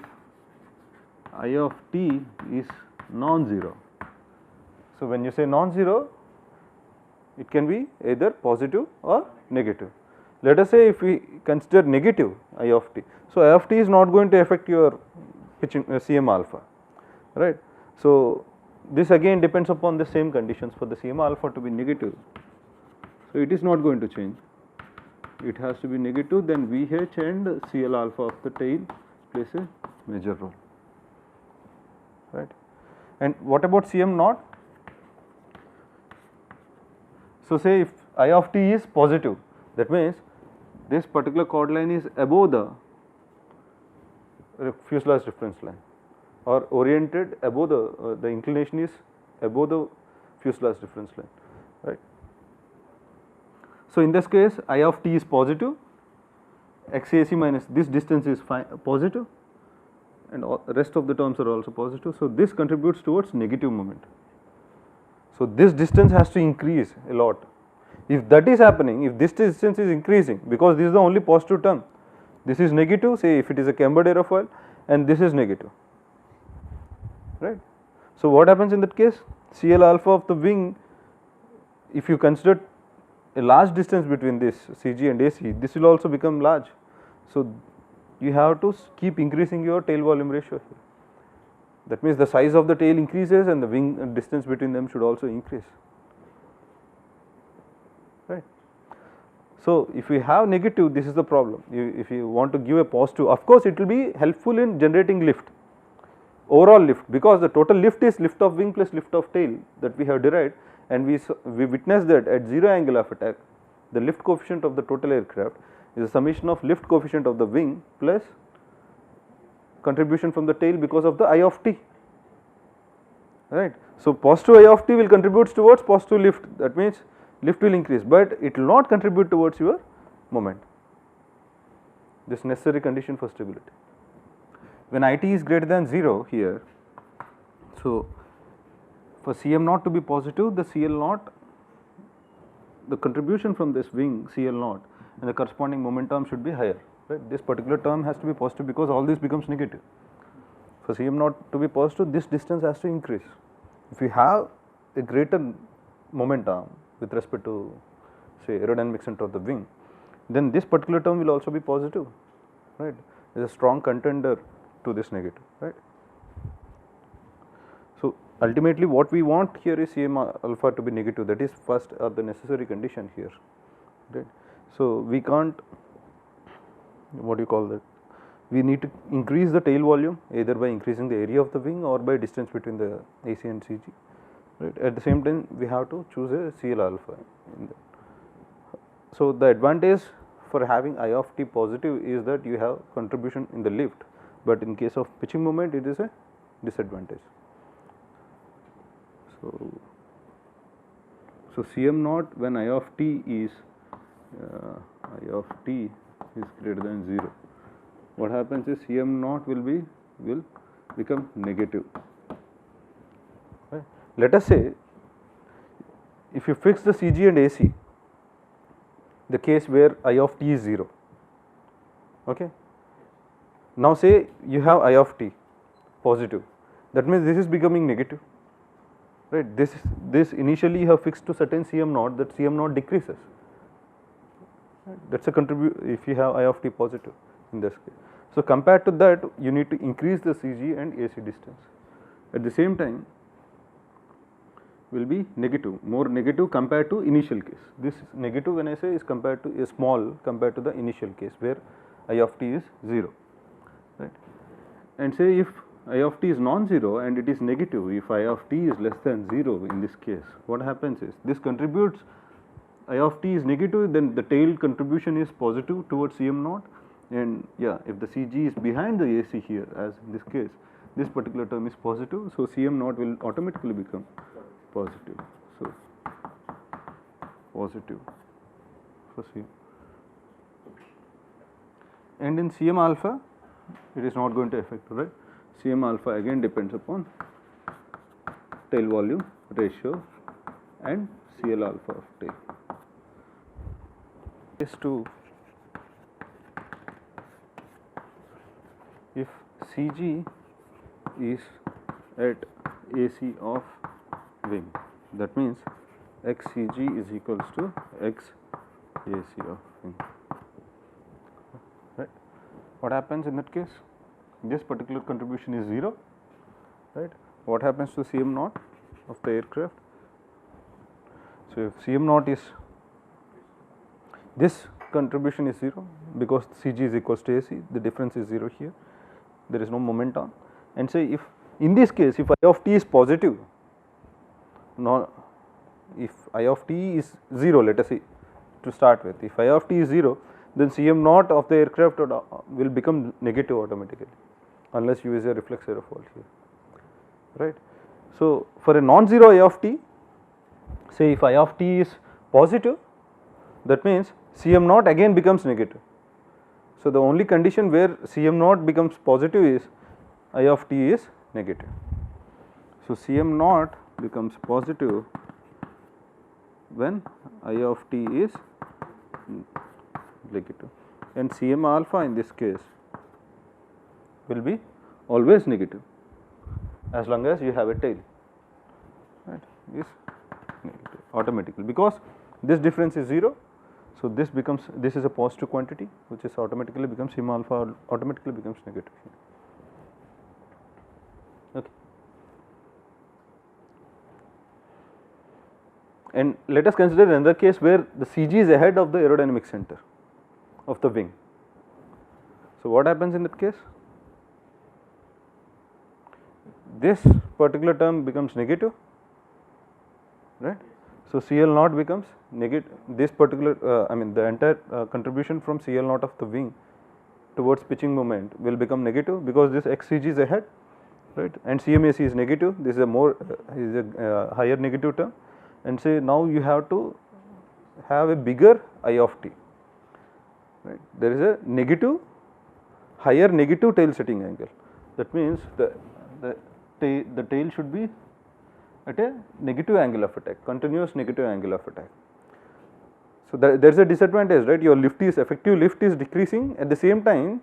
I of t is non-zero. So, when you say non-zero, it can be either positive or negative. Let us say if we consider negative I of t. So, I of t is not going to affect your pitching Cm alpha, right. So, this again depends upon the same conditions for the Cm alpha to be negative. So, it is not going to change. it has to be negative, then VH and CL alpha of the tail plays a major role, right. And what about Cm naught? So, say if I of t is positive, that means this particular chord line is above the fuselage reference line, or oriented above the inclination is above the fuselage reference line, right. So, in this case I of t is positive, xac minus this distance is positive, and rest of the terms are also positive. So, this contributes towards negative moment. So, this distance has to increase a lot. If that is happening, if this distance is increasing, because this is the only positive term, this is negative, say if it is a cambered aerofoil, and this is negative, right. So, what happens in that case? CL alpha of the wing, if you consider a large distance between this CG and AC, this will also become large. So, you have to keep increasing your tail volume ratio here. That means the size of the tail increases and the wing distance between them should also increase, right. So, if we have negative, this is the problem. If you want to give a positive, of course it will be helpful in generating lift, overall lift, because the total lift is lift of wing plus lift of tail that we have derived, and we witnessed that at 0 angle of attack the lift coefficient of the total aircraft is a summation of lift coefficient of the wing plus contribution from the tail because of the I of t, right. So, positive I of t will contribute towards positive lift, that means lift will increase, but it will not contribute towards your moment, this necessary condition for stability. When IT is greater than 0 here, so for Cm naught to be positive, the CL naught, the contribution from this wing CL naught and the corresponding moment term should be higher, right. This particular term has to be positive because all this becomes negative. For Cm naught to be positive, this distance has to increase. If you have a greater moment arm with respect to say aerodynamic center of the wing, then this particular term will also be positive, right. It is a strong contender to this negative, right. So, ultimately what we want here is Cm alpha to be negative, that is first the necessary condition here, right. So, we can't, what do you call that, we need to increase the tail volume either by increasing the area of the wing or by distance between the AC and CG, right. At the same time we have to choose a CL alpha in that. So, the advantage for having I of t positive is that you have contribution in the lift, but in case of pitching moment it is a disadvantage. So, Cm naught when I of t is greater than 0, what happens is Cm naught will become negative, right. Let us say if you fix the CG and AC, the case where I of t is 0, okay. Now say you have I of t positive, that means this is becoming negative, right. This initially you have fixed to certain Cm naught, that Cm naught decreases, right. That is a if you have I of t positive in this case. So, compared to that you need to increase the CG and AC distance. At the same time will be negative, more negative compared to initial case. This negative when I say is compared to a small compared to the initial case where I of t is 0, right. And say if I of t is non-zero and it is negative, if I of t is less than 0 in this case, what happens is this contributes, I of t is negative, then the tail contribution is positive towards Cm naught, and yeah, if the CG is behind the AC here, as in this case, this particular term is positive, so Cm naught will automatically become positive. So, positive for Cm, and in Cm alpha it is not going to affect, right. Cm alpha again depends upon tail volume ratio and CL alpha of tail. Case 2, if CG is at AC of wing, that means xCG is equals to xAC of wing, right. What happens in that case? This particular contribution is 0, right. What happens to Cm naught of the aircraft? So, if Cm naught is this contribution is 0 because CG is equals to AC, the difference is 0 here, there is no moment on. And say if in this case if I of t is positive, if I of t is 0, let us see to start with, if I of t is 0, then Cm naught of the aircraft will become negative automatically unless you use a reflex aerofoil here, right. So, for a non-zero I of t, say if I of t is positive, that means Cm naught again becomes negative. So, the only condition where Cm naught becomes positive is I of t is negative. So, Cm naught becomes positive when I of t is negative, and Cm alpha in this case will be always negative as long as you have a tail, right, is negative automatically because this difference is 0. So, this is a positive quantity which is automatically becomes Cm alpha automatically becomes negative here. Okay. And let us consider another case where the CG is ahead of the aerodynamic center of the wing. So, what happens in that case? This particular term becomes negative, right. So, CL naught becomes negative, this particular I mean the entire contribution from CL naught of the wing towards pitching moment will become negative because this XCG is ahead, right, and CMAC is negative, this is a more higher negative term, and say now you have to have a bigger I of t, right. There is a negative, higher negative tail setting angle, that means the tail should be at a negative angle of attack, continuous negative angle of attack. So, there is a disadvantage, right, your effective lift is decreasing, at the same time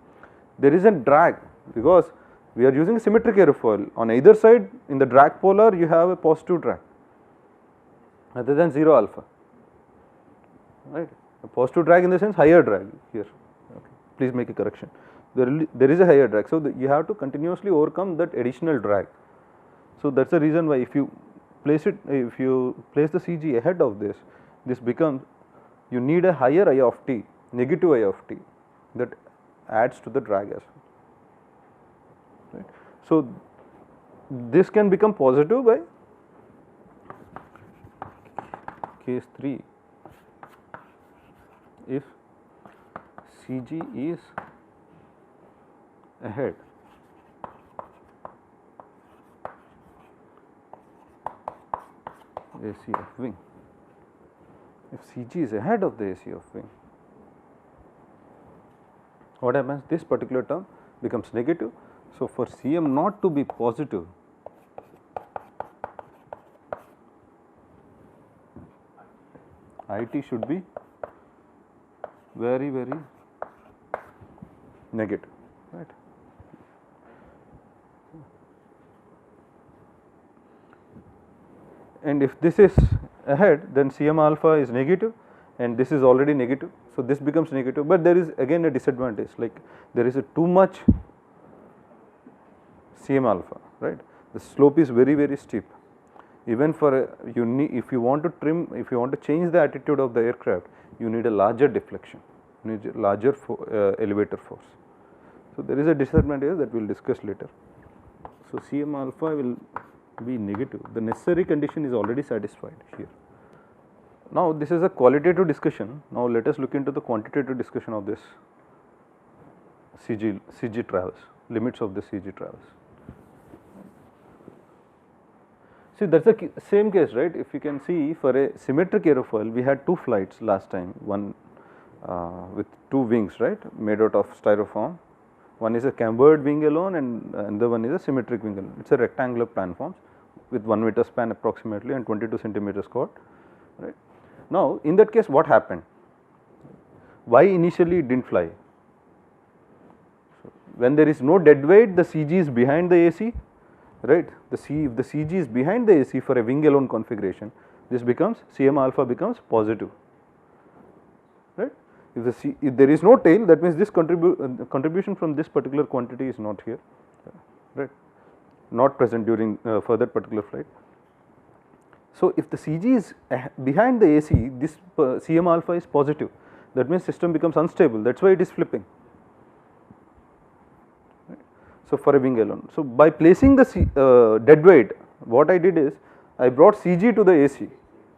there is a drag because we are using a symmetric aerofoil, on either side in the drag polar you have a positive drag other than 0 alpha, right, a positive drag in the sense higher drag here, okay. Please make a correction, there is a higher drag. So, you have to continuously overcome that additional drag. So, that is the reason why if you place the CG ahead of this becomes, you need a higher I of t, negative I of t, that adds to the drag as well, right. So, this can become positive by case 3 if CG is ahead AC of wing. If CG is ahead of the AC of wing, what happens? This particular term becomes negative. So, for Cm not to be positive, IT should be very negative, right. And if this is ahead, then Cm alpha is negative and this is already negative. So, this becomes negative, but there is again a disadvantage, like there is a too much Cm alpha, right. The slope is very steep. Even for if you want to trim, if you want to change the attitude of the aircraft, you need a larger deflection, you need a larger elevator force. So, there is a disadvantage that we will discuss later. So, Cm alpha will be negative, the necessary condition is already satisfied here. Now, this is a qualitative discussion. Now, let us look into the quantitative discussion of this CG travels, limits of the CG travels. See, that is the same case, right. If you can see, for a symmetric aerofoil we had 2 flights last time, one with 2 wings, right, made out of styrofoam. One is a cambered wing alone and another one is a symmetric wing alone. It is a rectangular planforms with 1 meter span approximately and 22 centimeters chord, right. Now, in that case what happened? Why initially it did not fly? So, when there is no dead weight, the CG is behind the AC, right. If the CG is behind the AC for a wing alone configuration, this becomes Cm alpha becomes positive, right. If there is no tail, that means this contribution from this particular quantity is not here, right, not present during for that particular flight. So, if the CG is behind the AC, this Cm alpha is positive, that means system becomes unstable, that is why it is flipping. Right. So, for a wing alone. So, by placing the dead weight, what I did is I brought CG to the AC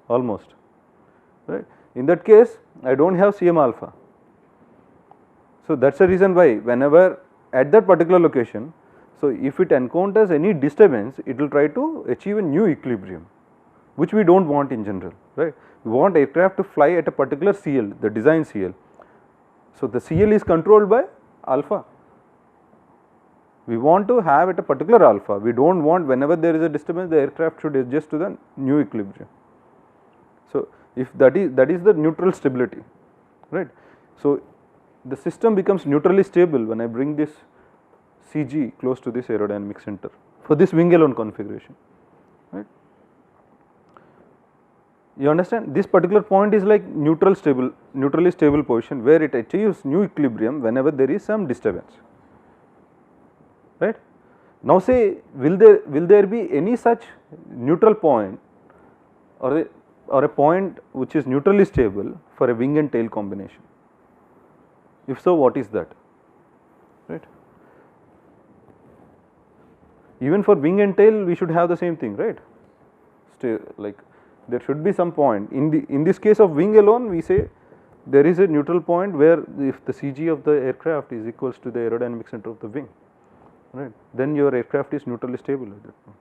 almost, right. In that case I do not have Cm alpha. So, that is the reason why whenever at that particular location, so if it encounters any disturbance, it will try to achieve a new equilibrium, which we do not want in general, right. We want aircraft to fly at a particular CL, the design CL. So, the CL is controlled by alpha. We want to have at a particular alpha, we do not want whenever there is a disturbance the aircraft should adjust to the new equilibrium. So, if that is the neutral stability, right. So, the system becomes neutrally stable when I bring this CG close to this aerodynamic center for this wing alone configuration, right. You understand, this particular point is like neutrally stable position where it achieves new equilibrium whenever there is some disturbance, right. Now, say will there be any such neutral point or a point which is neutrally stable for a wing and tail combination? If so, what is that, right? Even for wing and tail we should have the same thing, right. Like there should be some point in this case of wing alone, we say there is a neutral point where if the CG of the aircraft is equals to the aerodynamic center of the wing, right, then your aircraft is neutrally stable at that point.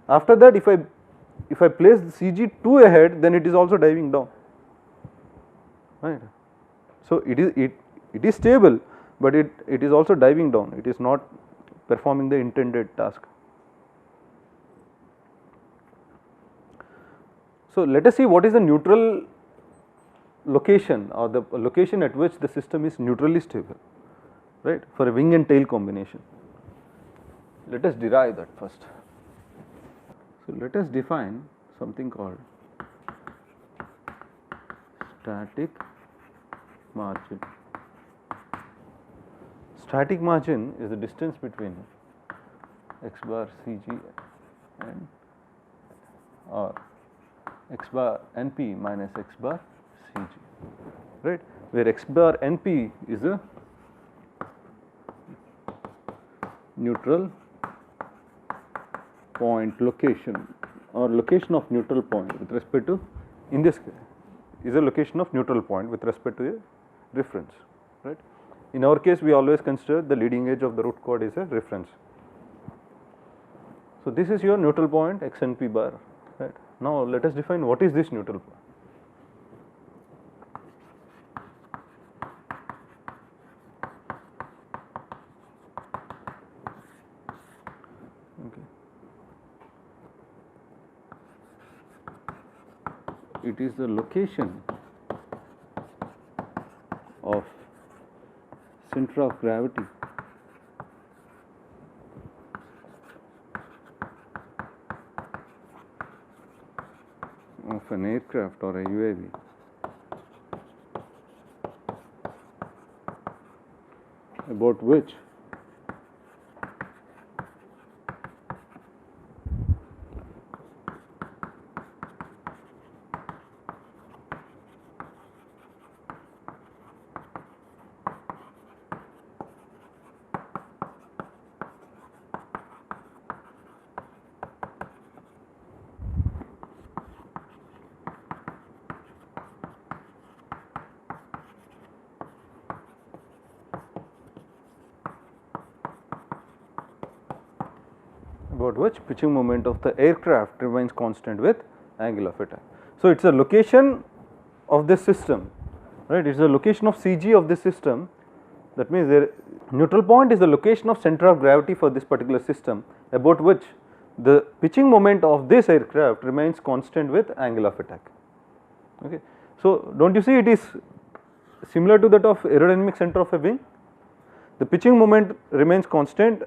After that, if I place the CG too ahead, then it is also diving down, right. So, it is stable, but it is also diving down, it is not performing the intended task. So, let us see what is the neutral location or the location at which the system is neutrally stable, right, for a wing and tail combination. Let us derive that first. So, let us define something called static margin. Static margin is the distance between x bar CG and or x bar NP minus x bar CG, right, where x bar NP is the neutral point location or location of neutral point with respect to, in this case is a location of neutral point with respect to a reference, right. In our case we always consider the leading edge of the root chord is a reference. So, this is your neutral point x and p bar, right. Now, let us define what is this neutral point. Okay. It is the location of center of gravity of an aircraft or a UAV about which pitching moment of the aircraft remains constant with angle of attack. So, it is a location of this system, right, it is the location of CG of this system, that means the neutral point is the location of center of gravity for this particular system about which the pitching moment of this aircraft remains constant with angle of attack. Okay. So, do not you see it is similar to that of aerodynamic center of a wing, the pitching moment remains constant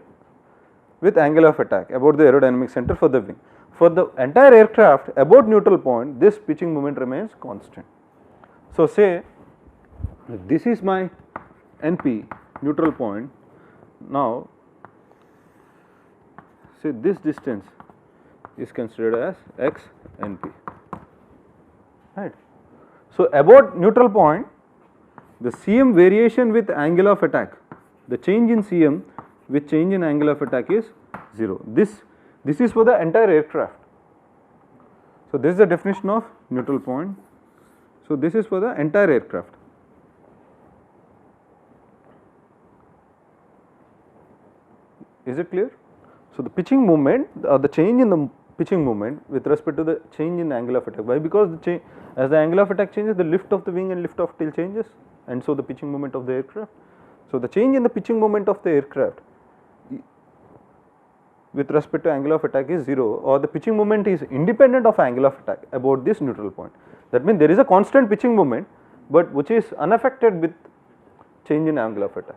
with angle of attack about the aerodynamic center for the wing. For the entire aircraft about neutral point, this pitching moment remains constant. So, say this is my NP neutral point. Now, say this distance is considered as x NP, right. So, about neutral point the Cm variation with angle of attack, the change in Cm with change in angle of attack is 0. This is for the entire aircraft. So, this is the definition of neutral point. So, this is for the entire aircraft. Is it clear? So, the pitching moment or the change in the pitching moment with respect to the change in angle of attack. Why? Because the change, as the angle of attack changes, the lift of the wing and lift of tail changes, and so the pitching moment of the aircraft. So, the change in the pitching moment of the aircraft with respect to angle of attack is 0, or the pitching moment is independent of angle of attack about this neutral point. That means there is a constant pitching moment, but which is unaffected with change in angle of attack.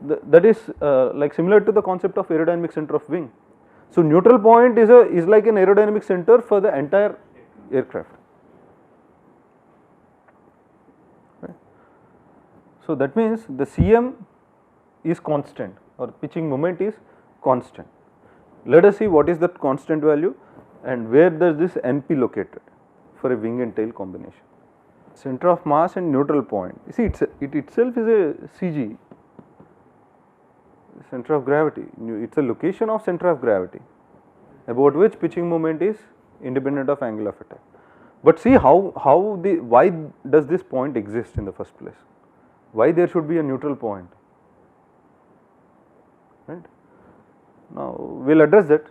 That is like similar to the concept of aerodynamic center of wing. So, neutral point is like an aerodynamic center for the entire aircraft. Right. So, that means the Cm is constant or pitching moment is constant. Let us see what is that constant value and where does this NP located for a wing and tail combination. Center of mass and neutral point. You see, it itself is a CG, center of gravity. It is a location of center of gravity about which pitching moment is independent of angle of attack. But see why does this point exist in the first place? Why there should be a neutral point? Right. Now, we will address that.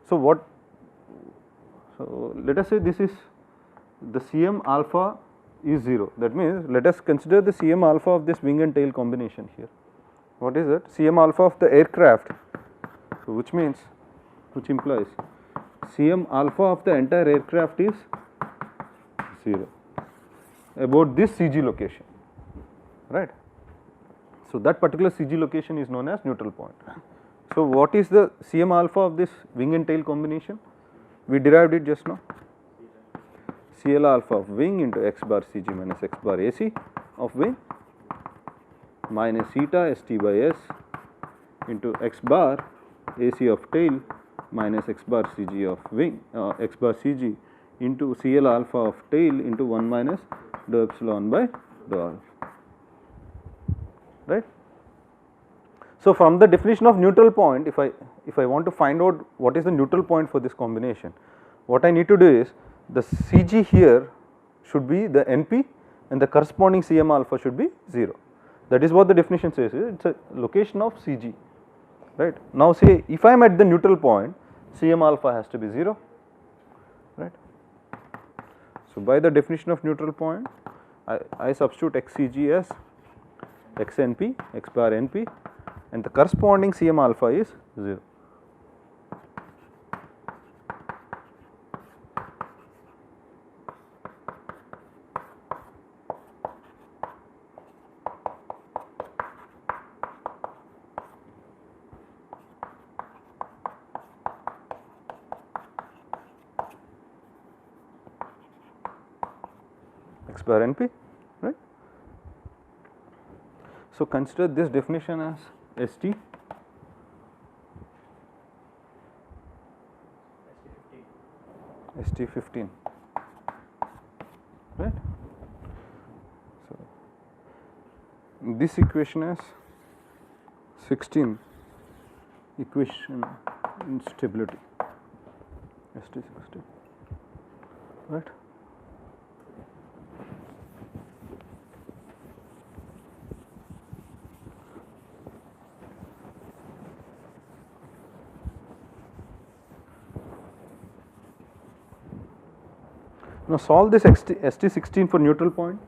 So, let us say this is the Cm alpha is 0. That means, let us consider the Cm alpha of this wing and tail combination here. What is that? Cm alpha of the aircraft, so which implies Cm alpha of the entire aircraft is 0 about this CG location, right. So, that particular CG location is known as neutral point. So, what is the Cm alpha of this wing and tail combination? We derived it just now. CL alpha of wing into x bar CG minus x bar AC of wing minus eta ST by S into x bar AC of tail minus x bar CG of wing x bar CG into CL alpha of tail into 1 minus dou epsilon by dou alpha, right. So, from the definition of neutral point, if I want to find out what is the neutral point for this combination, what I need to do is the CG here should be the NP and the corresponding Cm alpha should be 0. That is what the definition says, it is a location of CG, right. Now, say if I am at the neutral point, Cm alpha has to be 0, right. So, by the definition of neutral point, I substitute xCG as xNP, x bar NP, and the corresponding Cm alpha is 0. X bar NP, right. So, consider this definition as ST ST15, right. So, this equation is 16 equation in stability ST16, right. Now, solve this ST16 for neutral point.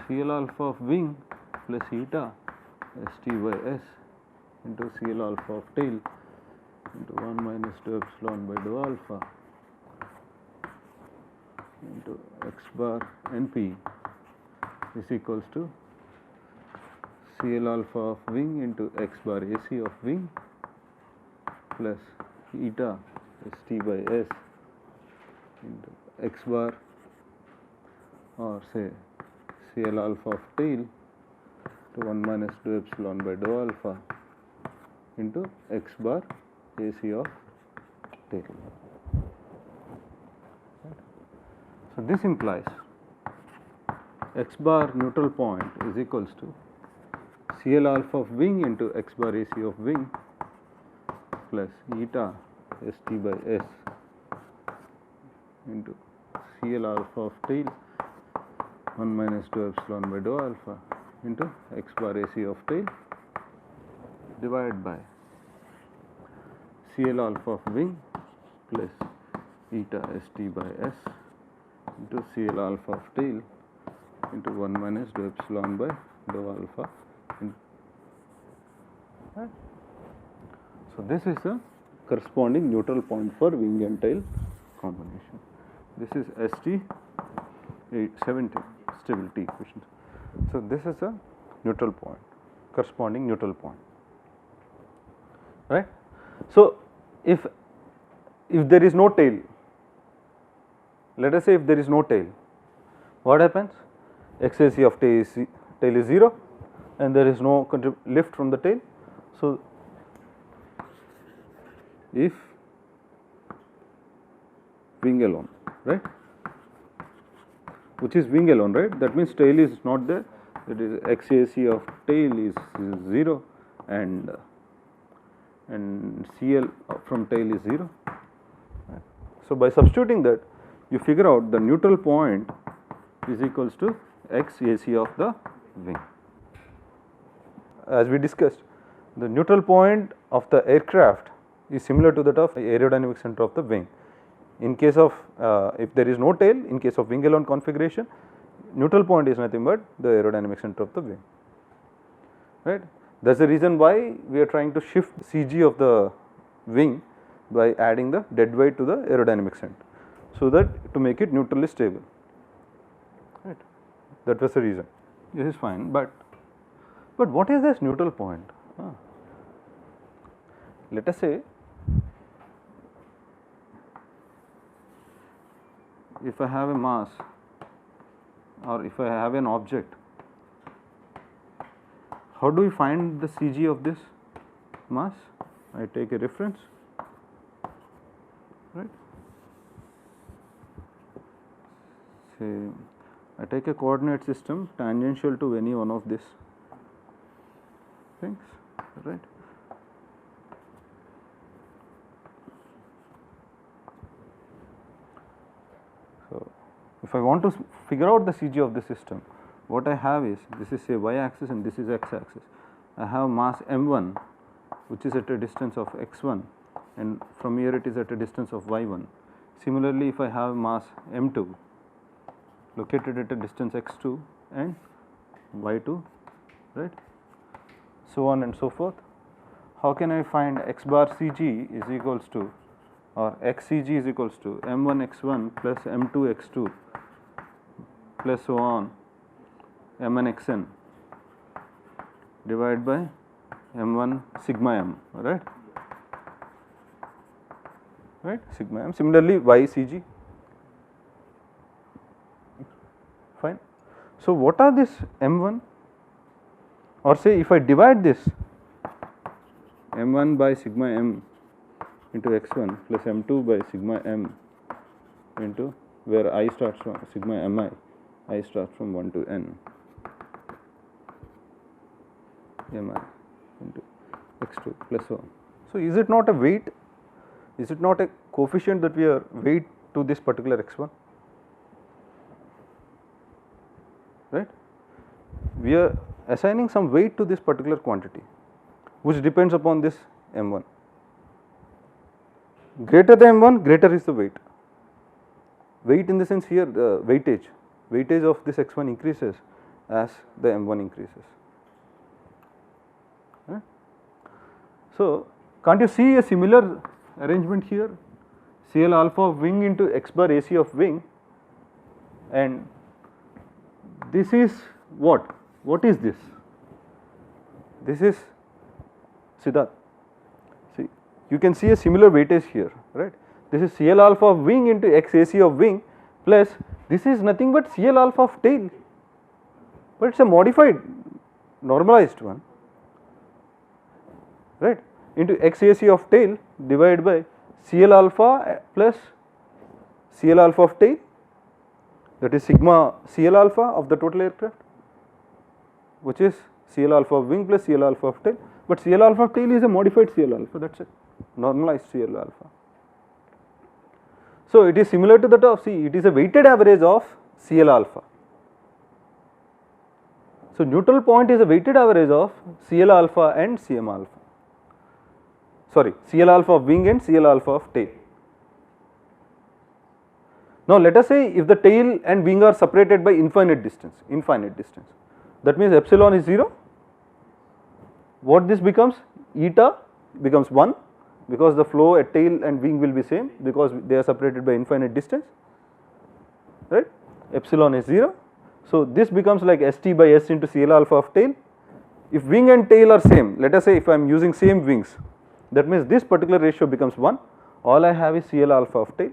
CL alpha of wing plus eta ST by S into CL alpha of tail into 1 minus dou epsilon by dou alpha into x bar NP is equals to CL alpha of wing into x bar AC of wing plus eta ST by S into x bar or say CL alpha of tail to 1 minus dou epsilon by dou alpha into x bar AC of tail. So, this implies x bar neutral point is equals to CL alpha of wing into x bar AC of wing plus eta ST by S into CL alpha of tail 1 minus dou epsilon by dou alpha into x bar AC of tail divided by CL alpha of wing plus eta ST by S into CL alpha of tail into 1 minus dou epsilon by dou alpha. Right. So, this is the corresponding neutral point for wing and tail combination. This is ST 870 stability equation. So, this is a neutral point, corresponding neutral point, right. So, if there is no tail, let us say if there is no tail, what happens? XAC of tail is 0 and there is no lift from the tail. So, if wing alone, right, which is wing alone, right, that means tail is not there, that is XAC of tail is 0 and CL from tail is 0. Right. So, by substituting that, you figure out the neutral point is equals to XAC of the wing. As we discussed, the neutral point of the aircraft is similar to that of aerodynamic center of the wing. In case of if there is no tail, in case of wing alone configuration, neutral point is nothing but the aerodynamic center of the wing, right. That is the reason why we are trying to shift CG of the wing by adding the dead weight to the aerodynamic center, so that to make it neutrally stable, right. That was the reason. This is fine, but what is this neutral point? Let us say if I have a mass or if I have an object, how do we find the CG of this mass? I take a reference, right. Say I take a coordinate system tangential to any one of these things, right. So, if I want to figure out the CG of the system, what I have is, this is say y axis and this is x axis. I have mass m1 which is at a distance of x1 and from here it is at a distance of y1. Similarly, if I have mass m2 located at a distance x2 and y2, right, so on and so forth. How can I find x bar CG is equals to, or x CG is equals to m1 x1 plus m2 x2 plus so on mn xn divided by m1 sigma m, right, sigma m. Similarly, y CG, fine. So, what are this m1, or say if I divide this m1 by sigma m into x1 plus m2 by sigma m into where I starts from sigma mi, I starts from 1 to n mi into x2 plus so on. So, is it not a weight, is it not a coefficient that we are weight to this particular x1, right? We are assigning some weight to this particular quantity which depends upon this m1. Greater the m1, greater is the weight. Weight in the sense here the weightage of this x1 increases as the m1 increases. Right? So, can't you see a similar arrangement here? CL alpha of wing into x bar AC of wing, and this is what? What is this? This is Siddharth. See, you can see a similar weightage here, right? This is CL alpha of wing into x AC of wing plus this is nothing but CL alpha of tail, but it is a modified normalized one, right? into XAC of tail divided by CL alpha plus CL alpha of tail, that is sigma CL alpha of the total aircraft, which is CL alpha of wing plus CL alpha of tail, but CL alpha of tail is a modified CL alpha, that is it, normalized CL alpha. So, it is similar to that of C, it is a weighted average of CL alpha. So, neutral point is a weighted average of CL alpha and CM alpha, sorry, CL alpha of wing and CL alpha of tail. Now, let us say if the tail and wing are separated by infinite distance, that means epsilon is 0. What this becomes? Eta becomes 1, because the flow at tail and wing will be same, because they are separated by infinite distance, right. Epsilon is 0. So, this becomes like St by S into CL alpha of tail. If wing and tail are same, let us say if I am using same wings, that means this particular ratio becomes 1, all I have is CL alpha of tail.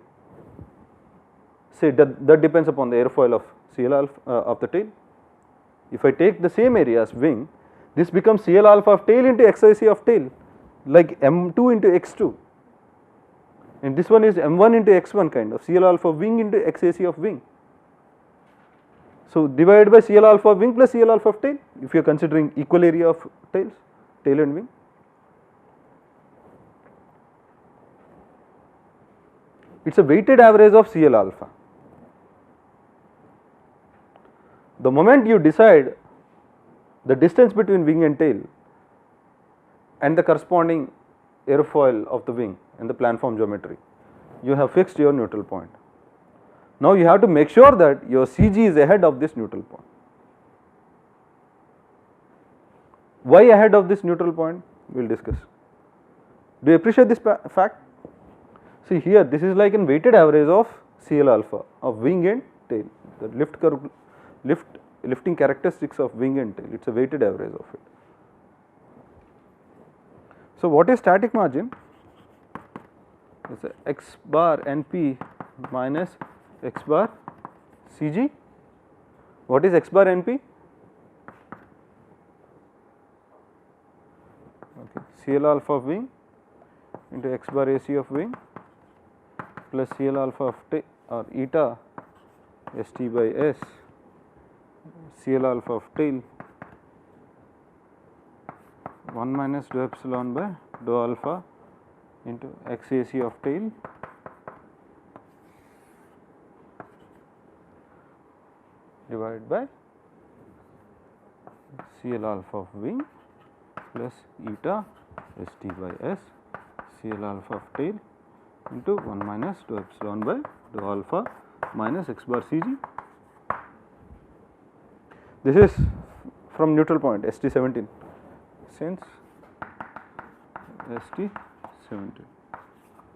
Say that depends upon the airfoil of CL alpha of the tail. If I take the same area as wing, this becomes CL alpha of tail into XIC of tail, like M2 into X2, and this one is M1 into X1 kind of CL alpha of wing into XAC of wing. So, divided by CL alpha of wing plus CL alpha of tail, if you are considering equal area of tails, tail and wing. It is a weighted average of CL alpha. The moment you decide the distance between wing and tail and the corresponding airfoil of the wing and the planform geometry, you have fixed your neutral point. Now, you have to make sure that your CG is ahead of this neutral point. Why ahead of this neutral point? We will discuss. Do you appreciate this fact? See here, this is like a weighted average of CL alpha of wing and tail, the lifting characteristics of wing and tail, it is a weighted average of it. So, what is static margin? It is x bar NP minus x bar CG. What is x bar NP? Okay. CL alpha of wing into x bar AC of wing plus CL alpha of tail or eta St by S CL alpha of tail 1 minus dou epsilon by dou alpha into XAC of tail divided by CL alpha of wing plus eta St by S CL alpha of tail into 1 minus dou epsilon by dou alpha minus x bar CG. This is from neutral point ST17, since ST17,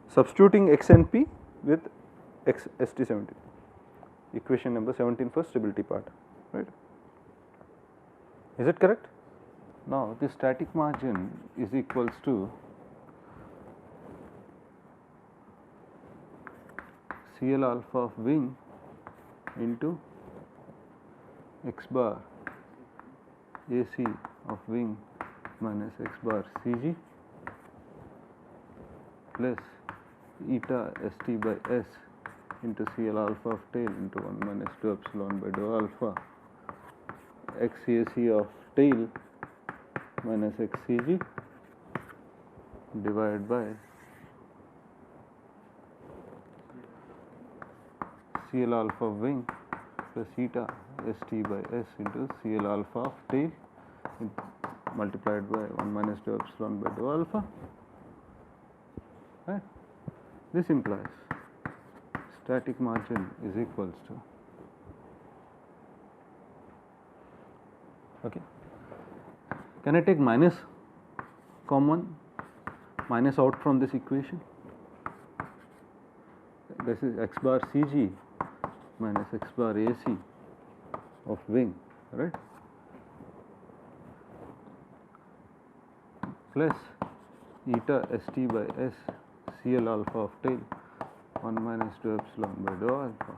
substituting x and p with x ST17, equation number 17 for stability part, right. Is it correct? Now, the static margin is equals to CL alpha of wing into x bar AC of wing minus x bar CG plus eta St by S into CL alpha of tail into 1 minus dou epsilon by dou alpha XAC of tail minus XCG divided by CL alpha of wing plus eta St by S into CL alpha of tail multiplied by 1 minus dou epsilon by dou alpha, right. This implies static margin is equals to, okay. Can I take minus common, minus out from this equation? This is x bar CG minus x bar AC of wing, right, plus eta St by S CL alpha of tail 1 minus dou epsilon by dou alpha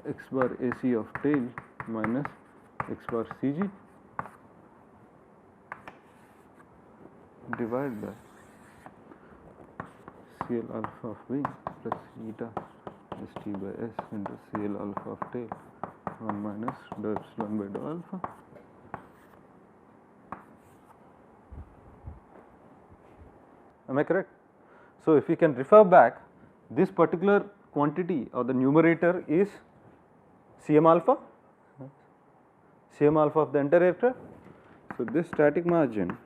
x bar AC of tail minus x bar CG divided by CL alpha of wing plus eta st by s into CL alpha of tail 1 minus dou epsilon by dou alpha. Am I correct? So, if we can refer back, this particular quantity or the numerator is Cm alpha of the entire aircraft. So, this static margin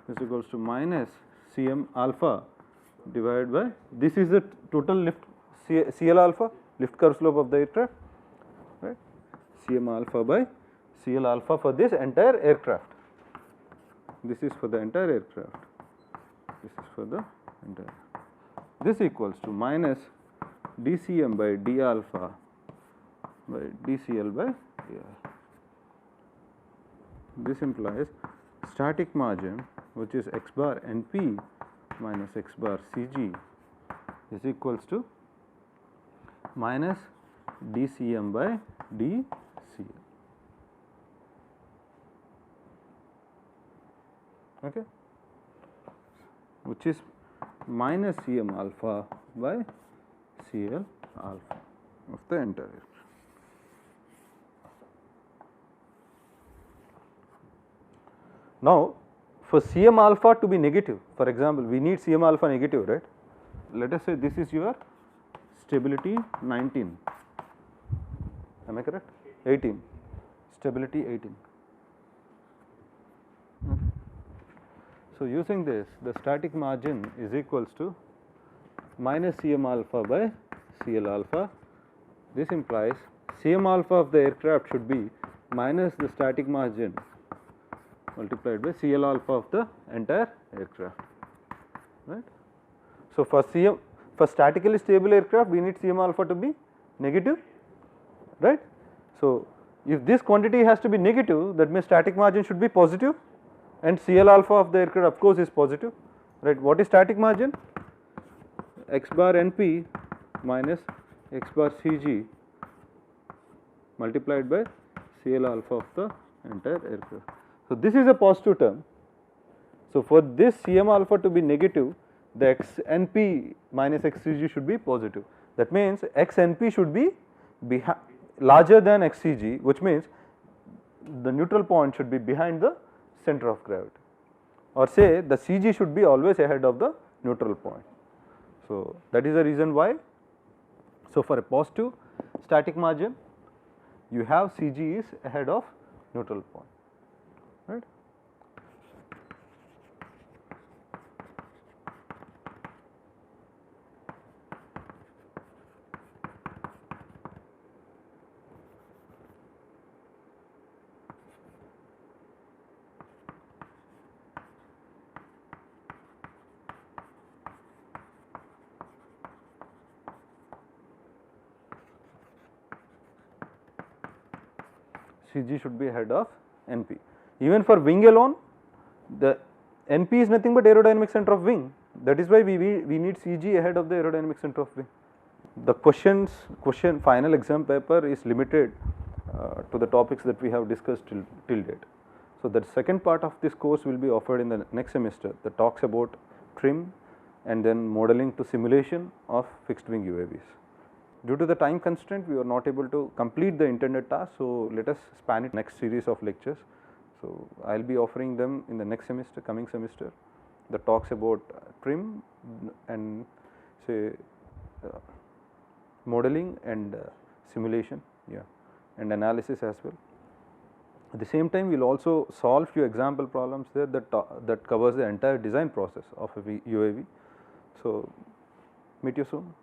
is equals to minus Cm alpha divided by, this is the total lift CL alpha, lift curve slope of the aircraft, right, Cm alpha by CL alpha for this entire aircraft. This is for the entire aircraft, this is for the entire. This equals to minus dCm by d alpha by dCl by dl. This implies static margin, which is x bar np minus x bar cg, is equals to minus dCm by dCl. Okay, which is minus Cm alpha by CL alpha of the entire aircraft. Now, for Cm alpha to be negative, for example, we need Cm alpha negative, right? Let us say this is your stability 19, am I correct? 18, stability 18. Okay. So, using this, the static margin is equals to minus Cm alpha by CL alpha. This implies Cm alpha of the aircraft should be minus the static margin multiplied by CL alpha of the entire aircraft, right. So, for statically stable aircraft, we need Cm alpha to be negative, right. So, if this quantity has to be negative, that means static margin should be positive, and CL alpha of the aircraft of course is positive, right. What is static margin? X bar np minus x bar cg multiplied by CL alpha of the entire aircraft. So, this is a positive term. So, for this Cm alpha to be negative, the x np minus x cg should be positive. That means x np should be larger than x cg, which means the neutral point should be behind the center of gravity, or say the cg should be always ahead of the neutral point. So, that is the reason why. So, for a positive static margin, you have cg is ahead of neutral point, right. Cg should be ahead of Np. Even for wing alone, the Np is nothing but aerodynamic center of wing. That is why we need Cg ahead of the aerodynamic center of wing. The question final exam paper is limited to the topics that we have discussed till date. So, the second part of this course will be offered in the next semester that talks about trim and then modeling to simulation of fixed wing UAVs. Due to the time constraint, we are not able to complete the intended task. So, let us span it next series of lectures. So, I will be offering them in the next semester, coming semester, that talks about trim and say modeling and simulation, yeah, and analysis as well. At the same time, we will also solve few example problems there that covers the entire design process of a UAV. So, meet you soon.